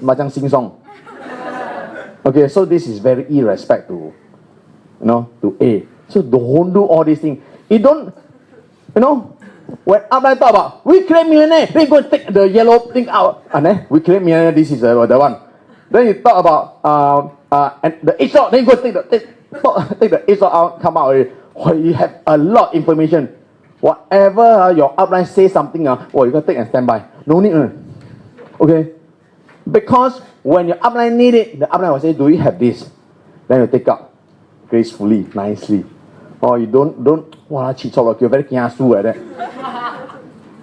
macam sing song. Okay, so this is very irrespect to to A. So don't do all these things. You don't, when outline talk about we create millionaire, then you go and take the yellow thing out. And then we create millionaire, this is the one. Then you talk about and the age slot, then you go take the age slot out, come out already. Oh, you have a lot of information. Whatever your upline says something, you can take and stand by. No need. Okay? Because when your upline need it, the upline will say, do you have this? Then you take up gracefully, nicely. Or you don't, you're very kiasu like that.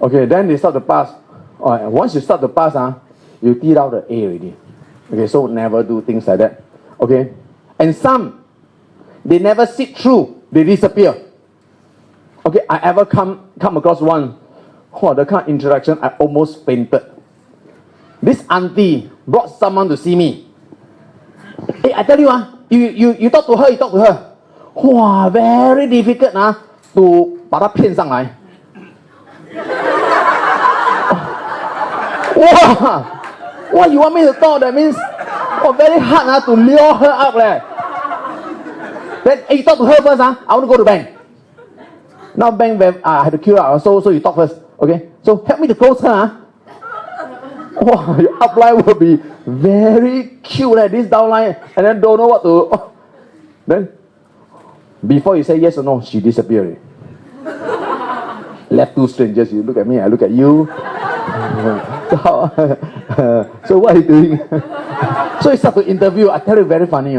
Okay, then they start to pass. Once you start to pass, you teed out the A already. Okay, so never do things like that. Okay? And some, they never sit through, they disappear. Okay, I ever come across one, the kind of interaction, I almost fainted. This auntie brought someone to see me. Hey, I tell you, you talk to her. Wow, very difficult to 把她骗上来。Wow, you want me to talk? That means very hard to lure her up. Then you talk to her first. I want to go to bank. Now bank, I have to queue up. So you talk first. Okay? So help me to close her. Wow, your upline will be very cute this downline, and then don't know what to. Then before you say yes or no, she disappeared. Left two strangers. You look at me, I look at you. So what are you doing? So you start to interview. I tell you, very funny.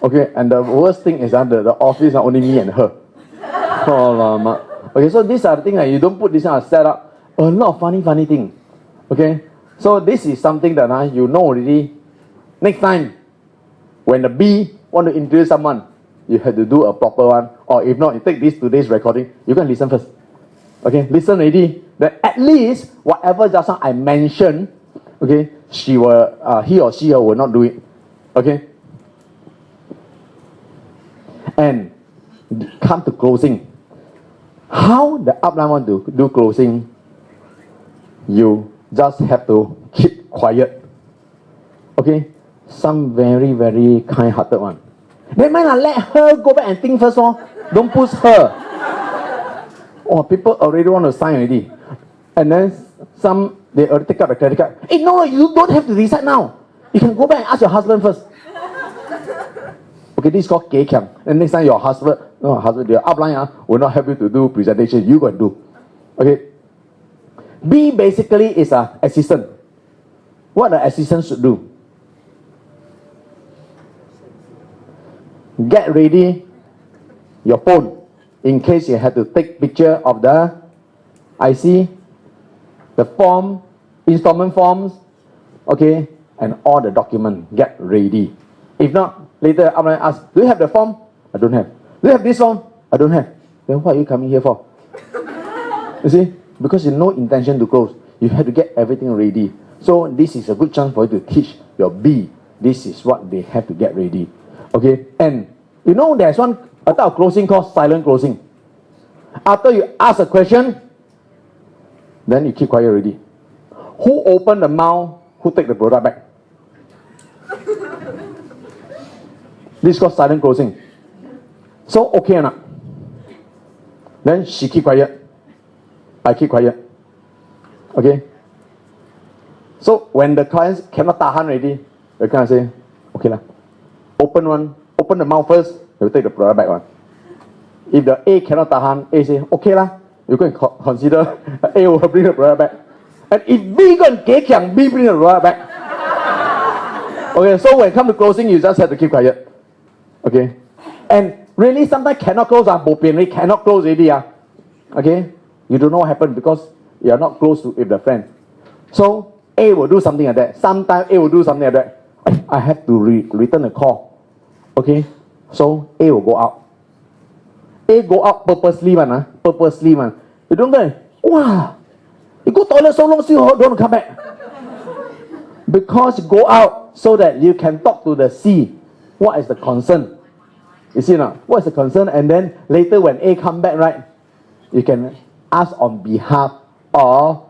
Okay, and the worst thing is that the office are only me and her. Okay, so these are the things that you don't put this kind of setup. A lot of funny thing. Okay, so this is something that you know already. Next time, when the B want to introduce someone, you have to do a proper one. Or if not, you take today's recording. You can listen first. Okay, listen already. Then at least whatever just now I mentioned, okay, he or she will not do it. Okay. And come to closing. How the upline want to do closing? You just have to keep quiet. Okay? Some very, very kind-hearted one. Never mind, let her go back and think first. Don't push her. People already want to sign already. And then they already take out the credit card. Hey, no, you don't have to decide now. You can go back and ask your husband first. Okay, this is called gay camp. And next time your husband, your upline will not help you to do presentation. You go and do. Okay. B basically is an assistant. What the assistant should do? Get ready your phone in case you have to take picture of the IC, the form, installment forms, okay, and all the document. Get ready. If not, later I'm going to ask, do you have the form? I don't have. Do you have this form? I don't have. Then what are you coming here for? You see? Because you have no intention to close. You have to get everything ready. So this is a good chance for you to teach your B. This is what they have to get ready. Okay? And you know there's a type of closing called silent closing. After you ask a question, then you keep quiet already. Who open the mouth? Who take the product back? This is called silent closing. So, okay or not? Then she keep quiet. I keep quiet. Okay? So, when the clients cannot tahan already, the client say, okay lah. Open the mouth first, they will take the product back one. If the A cannot tahan, A say, okay lah. You go and consider A will bring the product back. And if B go and kekiang, B bring the product back. Okay, so when it comes to closing, you just have to keep quiet. Okay? And really, sometimes cannot close, cannot close already. Okay? You don't know what happened because you are not close with the friend. So, A will do something like that. Sometimes A will do something like that. I have to return a call. Okay? So, A will go out. A go out purposely, purposely. You don't go, wow, you go toilet so long, still don't come back. Because you go out so that you can talk to the C. What is the concern? You see now, what is the concern? And then later when A come back, right, you can ask on behalf of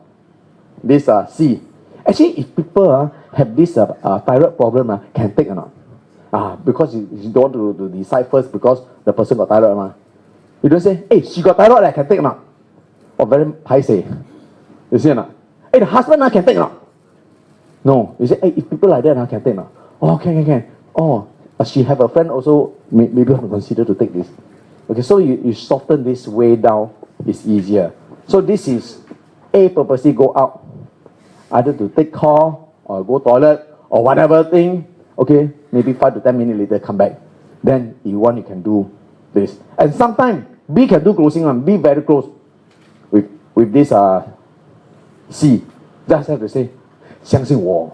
this C. Actually, if people have this thyroid problem, can take or not? Because you don't want to decide first because the person got thyroid. You don't say, hey, she got thyroid, I can take or not? Or very paiseh. You see or not? Hey, the husband can take or not? No. You say, hey, if people like that, can take or not? Oh, can. Oh, she have a friend also, maybe have to consider to take this. Okay, so you soften this way down, it's easier. So this is A purposely go out, either to take call or go toilet or whatever thing. Okay, maybe 5 to 10 minutes later come back. Then if you want, you can do this. And sometimes B can do closing one. B very close with this C. Just have to say, 相信我，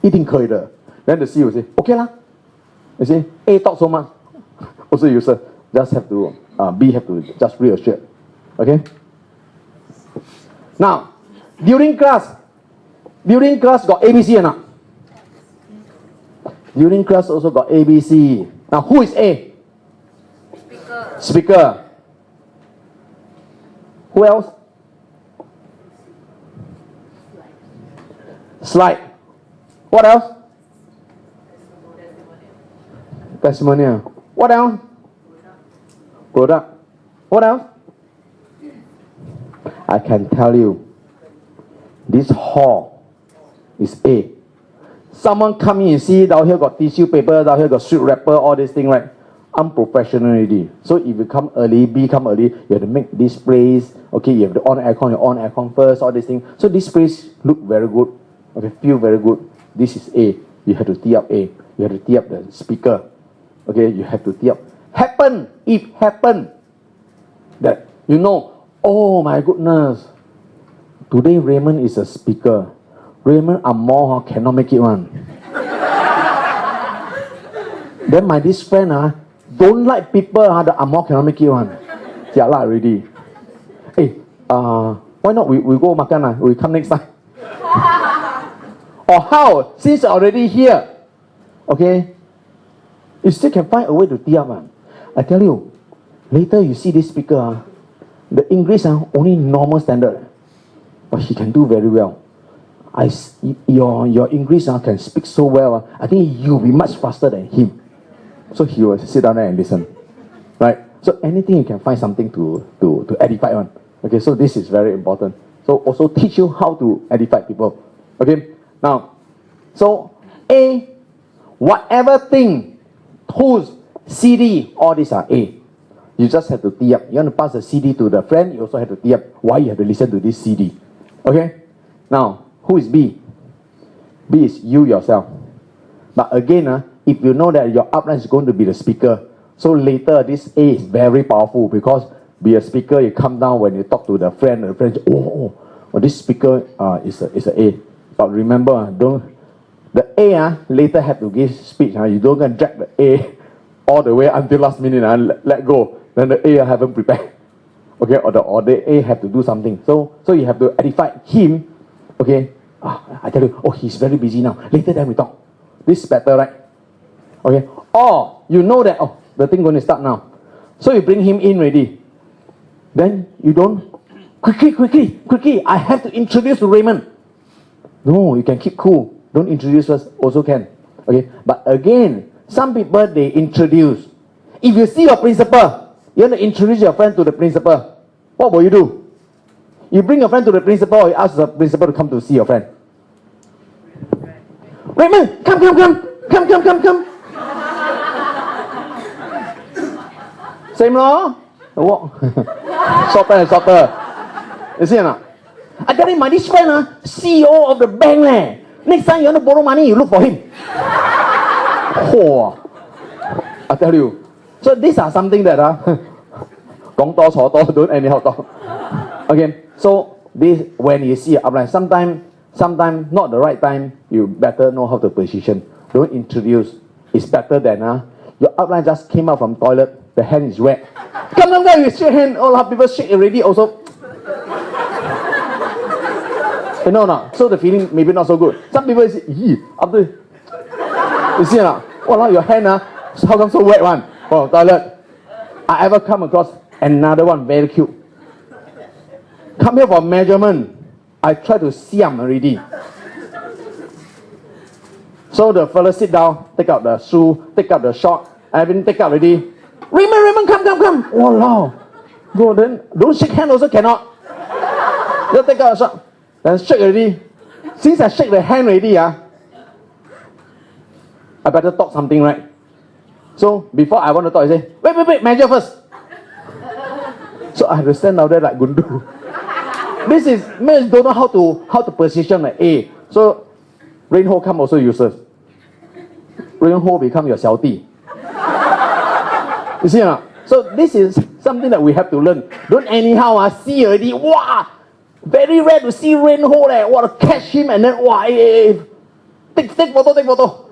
一定可以的. Then the C will say, okay lah. You see, A talk so much, also you say, just have to, B have to just reassure. Okay? Now, during class got ABC or not? During class also got ABC. Now, who is A? Speaker. Who else? Slide. What else? Testimonial. What else? Product. What else? I can tell you, this hall is A. Someone come in and see down here got tissue paper, down here got street wrapper, all this thing, right? Unprofessional already. So if you come early, B come early, you have to make this place. Okay, you have to on aircon, you on aircon first, all these things. So this place look very good. Okay, feel very good. This is A. You have to tee up A. You have to tee up the speaker. Okay, you have to tee up. If happen that you know, oh my goodness, today Raymond is a speaker. Raymond Amor cannot make it one. Then my this friend don't like people the Amor cannot make it one. Jialat already. Hey, why not we go makan we come next time. Or how? Since you're already here, okay, you still can find a way to tee up. I tell you, later you see this speaker, the English only normal standard, but he can do very well. Your English can speak so well. I think you'll be much faster than him. So he will sit down there and listen, right? So anything you can find something to edify on. Okay, so this is very important. So also teach you how to edify people. Okay, now, so A, whatever thing, tools, CD, all these are A. You just have to tee up. You want to pass the CD to the friend, you also have to tee up why you have to listen to this CD. Okay? Now, who is B? B is you yourself. But again, if you know that your upline is going to be the speaker, so later this A is very powerful because be a speaker, you come down when you talk to the friend this speaker is a A. But remember, the A later have to give speech. You don't go and drag the A all the way until last minute and let go. Then the A haven't prepared. Okay, or the A have to do something. So you have to edify him. Okay, I tell you, he's very busy now. Later then we talk. This is better, right? Okay, or you know that the thing going to start now. So you bring him in ready. Then you don't quickly. I have to introduce to Raymond. No, you can keep cool. Don't introduce first. Also can. Okay, but again, some people they introduce. If you see your principal, you want to introduce your friend to the principal. What will you do? You bring your friend to the principal, or you ask the principal to come to see your friend. Raymond, come. Same law. Walk. Shorter. You see or not? I tell you, my this friend, CEO of the bank. Next time you want to borrow money, you look for him. I tell you. So these are something that don't anyhow talk. Okay, so this when you see upline, sometimes not the right time, you better know how to position. Don't introduce. It's better than your upline just came out from toilet, the hand is wet. Come, you shake hand, all people shake already also. No. So the feeling maybe not so good. Some people say, after you see or not? Well, your hand how come so wet one? Oh, toilet. I ever come across another one very cute. Come here for measurement. I try to siam already. So the fella sit down, take out the shoe, take out the short. I haven't take out already. Raymond, come. Walao. Go then. Don't shake hand also cannot. Just take out the short. Then shake already. Since I shake the hand already, I better talk something, right? So before I want to talk, I say, wait, measure first. So I have to stand out there like Gundu. This is, men don't know how to position like A. So rain hole come also useless. Rain hole become your 小弟. You see or not? So this is something that we have to learn. Don't anyhow see already, wow, very rare to see rain hole, want to catch him and then, wow, take photo.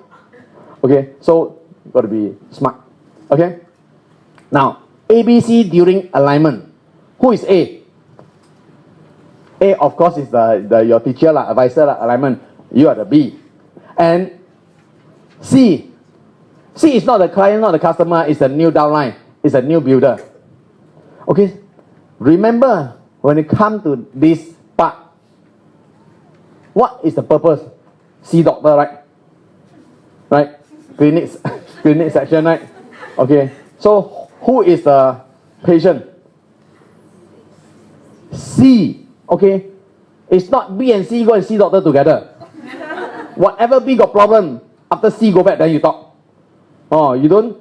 Okay, so got to be smart. Okay, now ABC during alignment. Who is A? A, of course, is your teacher, advisor, alignment. You are the B. And C is not the client, not the customer. It's a new downline. It's a new builder. Okay, remember when it comes to this part, what is the purpose? See doctor, right? Right? Clinic section, right? Okay, so who is the patient? C. Okay, it's not B and C go and see doctor together. Whatever B got problem, after C go back, then you talk. Oh, you don't.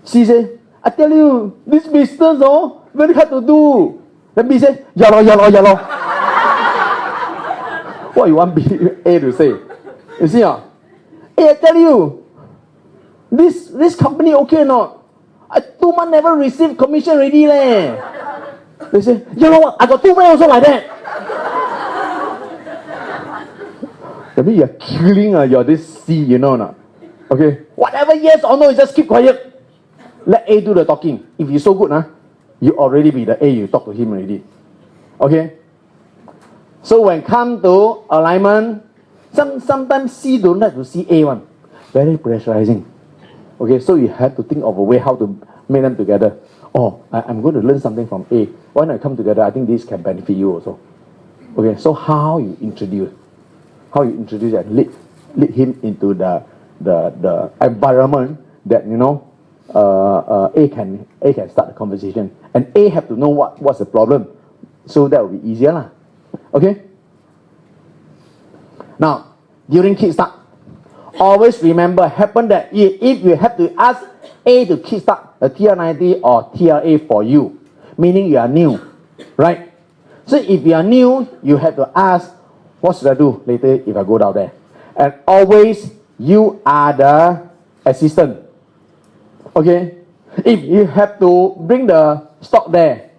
C say, I tell you, this business, very hard to do. Then B say, ya lo. What you want B, A to say? You see, Hey, I tell you, this company okay or not? I 2 months never received commission already leh. They say, you know what? I got 2 months also like that. That means you're killing your this C, you know or not? Okay, whatever yes or no, you just keep quiet. Let A do the talking. If you're so good, you already be the A. You talk to him already. Okay. So when come to alignment, sometimes C don't like to see A one. Very pressurizing. Okay, so you have to think of a way how to make them together. Oh, I'm going to learn something from A. When I come together, I think this can benefit you also. Okay, so how you introduce and lead him into the environment that A can start the conversation, and A have to know what's the problem, so that will be easier lah. Okay. Now during kickstart, always remember happen that if you have to ask A to kickstart a TR90 or TRA for you, meaning you are new, right? So if you are new, you have to ask, what should I do later if I go down there? And always you are the assistant. Okay? If you have to bring the stock there,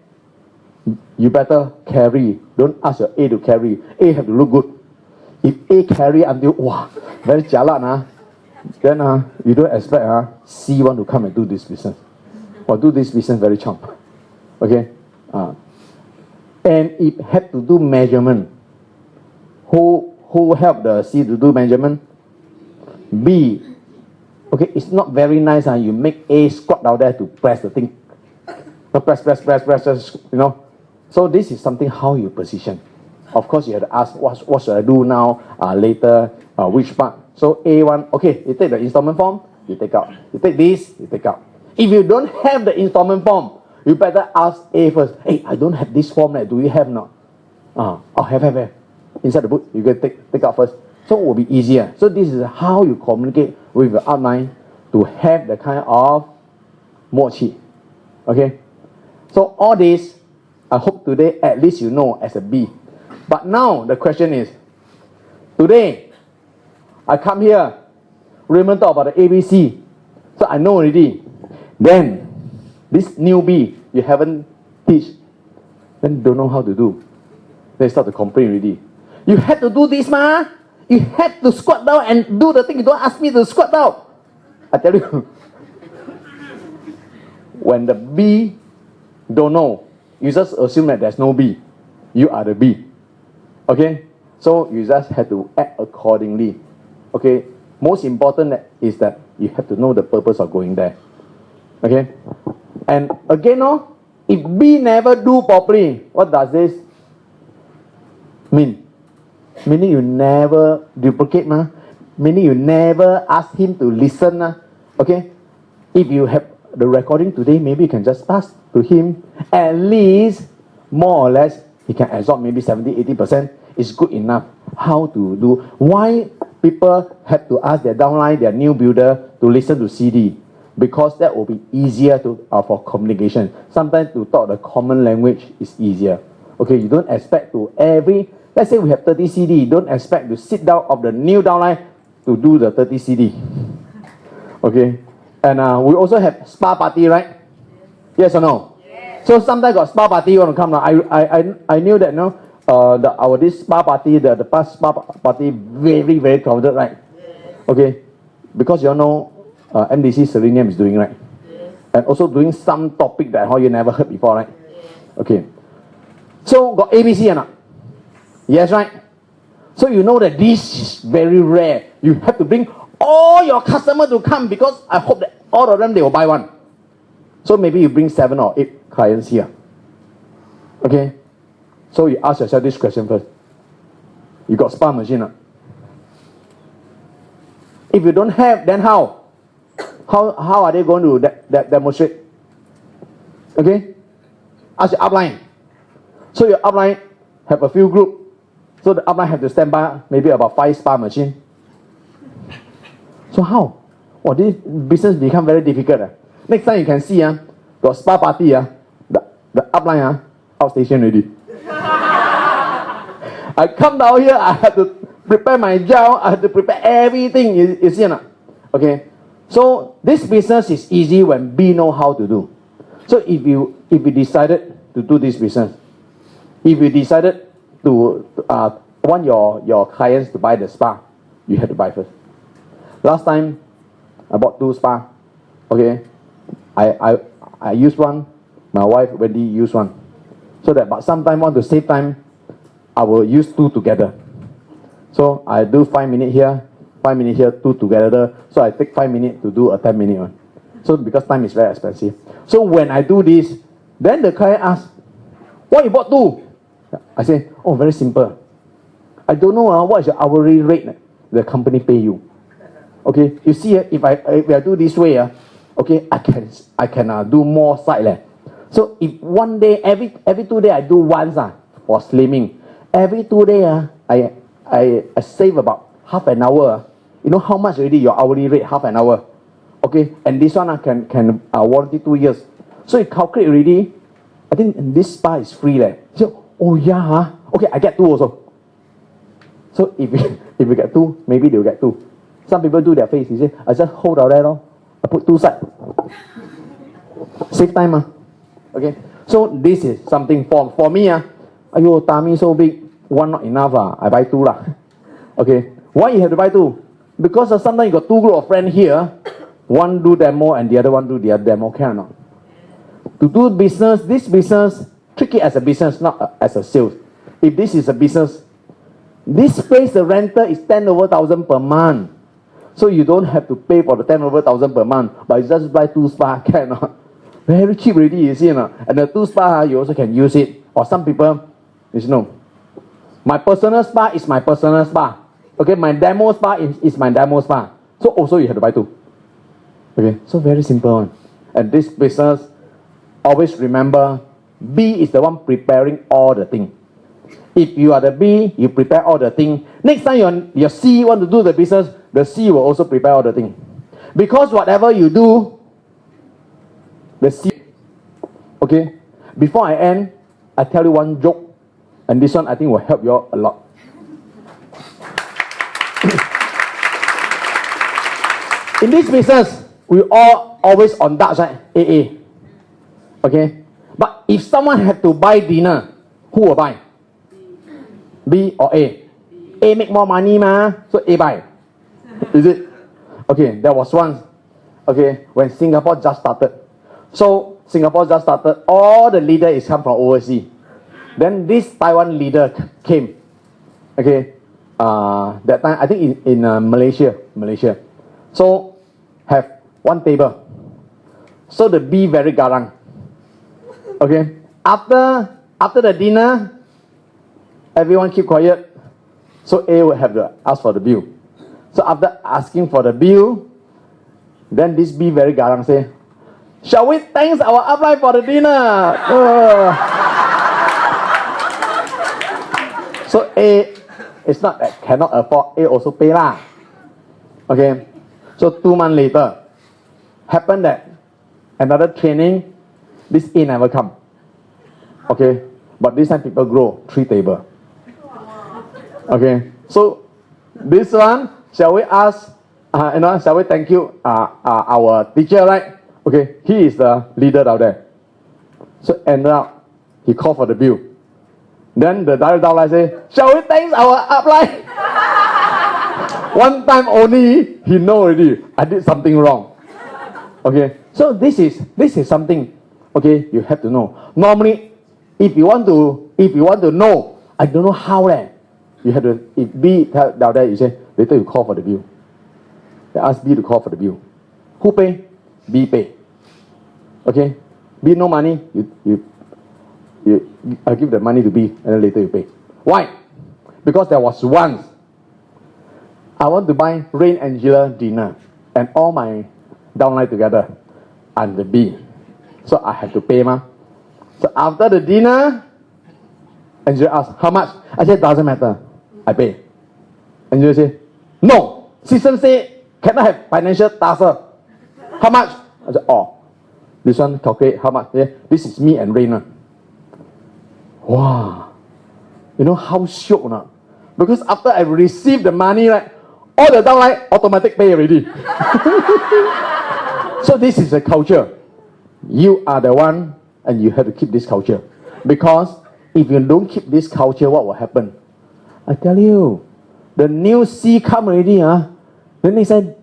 you better carry. Don't ask your A to carry. A have to look good. If A carry until, wow, very jialat, then you don't expect C want to come and do this business. Or do this business very chump. Okay? And it had to do measurement. Who help the C to do measurement? B. Okay, it's not very nice. You make A squat down there to press the thing. Press, So this is something how you position. Of course, you have to ask, what should I do now, later, which part. So A1, okay, you take the installment form, you take out. You take this, you take out. If you don't have the installment form, you better ask A first. Hey, I don't have this form. Do you have not? Have. Inside the book, you can take out first. So it will be easier. So this is how you communicate with your outline to have the kind of 默契. Okay? So all this, I hope today at least you know as a B. But now the question is, today, I come here, Raymond talk about the ABC. So I know already. Then, this new B, you haven't teach, then don't know how to do. They start to complain already. You had to do this, ma. You had to squat down and do the thing. You don't ask me to squat down. I tell you, when the B don't know, you just assume that there's no B. You are the B. Okay? So you just have to act accordingly. Okay? Most important is that you have to know the purpose of going there. Okay? And again, if B never do properly, what does this mean? Meaning you never duplicate, meaning you never ask him to listen. Okay? If you have the recording today, maybe you can just pass to him. At least, more or less, he can absorb maybe 70-80%. Is good enough. How to do? Why people have to ask their downline, their new builder, to listen to CD, because that will be easier for communication. Sometimes to talk the common language is easier. Okay, you don't expect to let's say we have 30 CD, don't expect to sit down of the new downline to do the 30 CD. Okay, and we also have spa party, right? Yes or no? Yes. So sometimes got spa party, you want to come now. I knew that, no? This spa party, the past spa party, very, very crowded, right? Yes. Okay, because you all know MDC Selenium is doing, right? Yes. And also doing some topic that you never heard before, right? Yes. Okay, so got ABC or not? Yes, right? So you know that this is very rare. You have to bring all your customers to come, because I hope that all of them, they will buy one. So maybe you bring 7 or 8 clients here. Okay? So you ask yourself this question first. You got spa machine or not? If you don't have, then how? How are they going to demonstrate? Okay? Ask your upline. So your upline have a few group. So the upline have to stand by maybe about 5 spa machine. So how? Oh, this business become very difficult. Next time you can see, got spa party, the upline outstation already. I come down here, I have to prepare my job, I have to prepare everything. You see or not? Okay. So this business is easy when B know how to do. So if you decided to do this business, if you decided to want your clients to buy the spa, you have to buy first. Last time I bought 2 spa. Okay. I used one, my wife Wendy used one. So that, but sometimes want to save time, I will use 2 together. So I do 5 minutes here, 5 minutes here, 2 together. So I take 5 minutes to do a 10-minute one. So because time is very expensive. So when I do this, then the client asks, why you bought 2? I say, oh, very simple. I don't know what is your hourly rate the company pay you. Okay, you see, if I do this way, okay, I can do more side. So if one day, every 2 days I do once for slimming, every 2 days I save about half an hour. You know how much already your hourly rate, half an hour. Okay, and this one can warranty 2 years. So you calculate already, I think this spa is free. So, oh yeah, okay, I get 2 also. So if you get 2, maybe they'll get 2. Some people do their face, you say, I just hold out there, I put 2 sides. Save time. Okay, so this is something for me. Ayo, tummy so big, 1 not enough. I buy 2 lah. Okay, why you have to buy 2? Because sometimes you got 2 group of friends here, one do demo and the other one do the other demo. Can or not? To do business, this business, treat it as a business, not as a sales. If this is a business, this place, the rental is 10 over 1,000 per month. So you don't have to pay for the 10 over 1,000 per month, but you just buy 2 spa, cannot. Very cheap already, you see, no? And the 2 spa, you also can use it. Or some people, you know, my personal spa is my personal spa. Okay, my demo spa is my demo spa. So also you have to buy 2. Okay, so very simple one. And this business, always remember, B is the one preparing all the thing. If you are the B, you prepare all the thing. Next time your C want to do the business, the C will also prepare all the thing. Because whatever you do, the C. Okay, before I end, I tell you one joke, and this one I think will help you all a lot. In this business, we all always on Dutch, right? AA. Okay, but if someone had to buy dinner, who will buy? B or A? A make more money, so A buy. Is it? Okay, there was once, okay, when Singapore just started. So Singapore just started, all the leader is come from overseas. Then this Taiwan leader came. Okay, that time I think in Malaysia. So have 1 table. So the B very garang. Okay, after the dinner, everyone keep quiet. So A will have to ask for the bill. So after asking for the bill, then this B very garang say, shall we thank our upline for the dinner? So A, it's not that cannot afford, A also pay lah. Okay, so 2 months later, happened that another training, this A never come. Okay, but this time people grow 3 table. Okay, so this one, shall we ask, shall we thank you, our teacher, right? Okay, he is the leader down there. So ended up, he called for the bill. Then the director downline say, shall we thank our upline? One time only, he know already, I did something wrong. Okay, so this is something, okay, you have to know. Normally, if you want to know, I don't know how you have to, if B down there, you say, later you call for the bill. They ask B to call for the bill. Who pay? B pay. Okay, B no money, I give the money to B, and then later you pay. Why? Because there was once, I want to buy Rain Angela dinner, and all my downline together, and the B. So I have to pay, ma. So after the dinner, Angela asked, how much? I said, doesn't matter, I pay. Angela said, no, system say, cannot have financial tussle. How much? I said, oh, this one calculate how much? Yeah, this is me and Rainer. Wow. You know how shocked or not? Because after I received the money, right, all the downline automatic pay already. So this is a culture. You are the one, and you have to keep this culture. Because if you don't keep this culture, what will happen? I tell you, the new C come already. Then they said,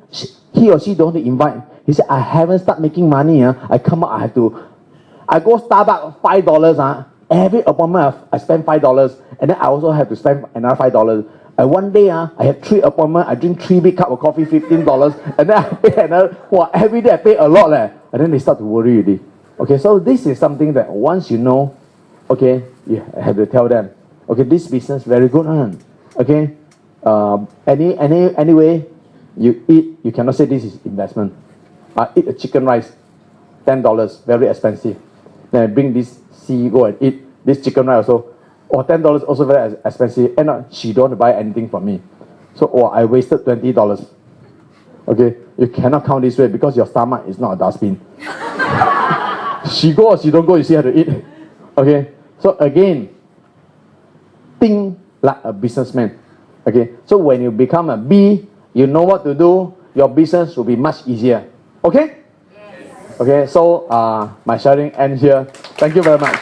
he or she don't want to invite. He said, I haven't started making money. I come out, I go Starbucks, $5. Every appointment, I spend $5. And then I also have to spend another $5. And one day, I have 3 appointments. I drink 3 big cup of coffee, $15. And then I pay another, every day I pay a lot. And then they start to worry already. Okay, so this is something that once you know, okay, you have to tell them, okay, this business very good. Okay, anyway, you eat, you cannot say this is investment. I eat a chicken rice, $10, very expensive. Then I bring this CEO and eat this chicken rice also. $10 also very expensive. And she don't want to buy anything from me. So I wasted $20. Okay, you cannot count this way because your stomach is not a dustbin. She go or she don't go, you see how to eat. Okay, so again, think like a businessman. Okay, so when you become a B, you know what to do, your business will be much easier. Okay? Yes. Okay, so my sharing ends here. Thank you very much.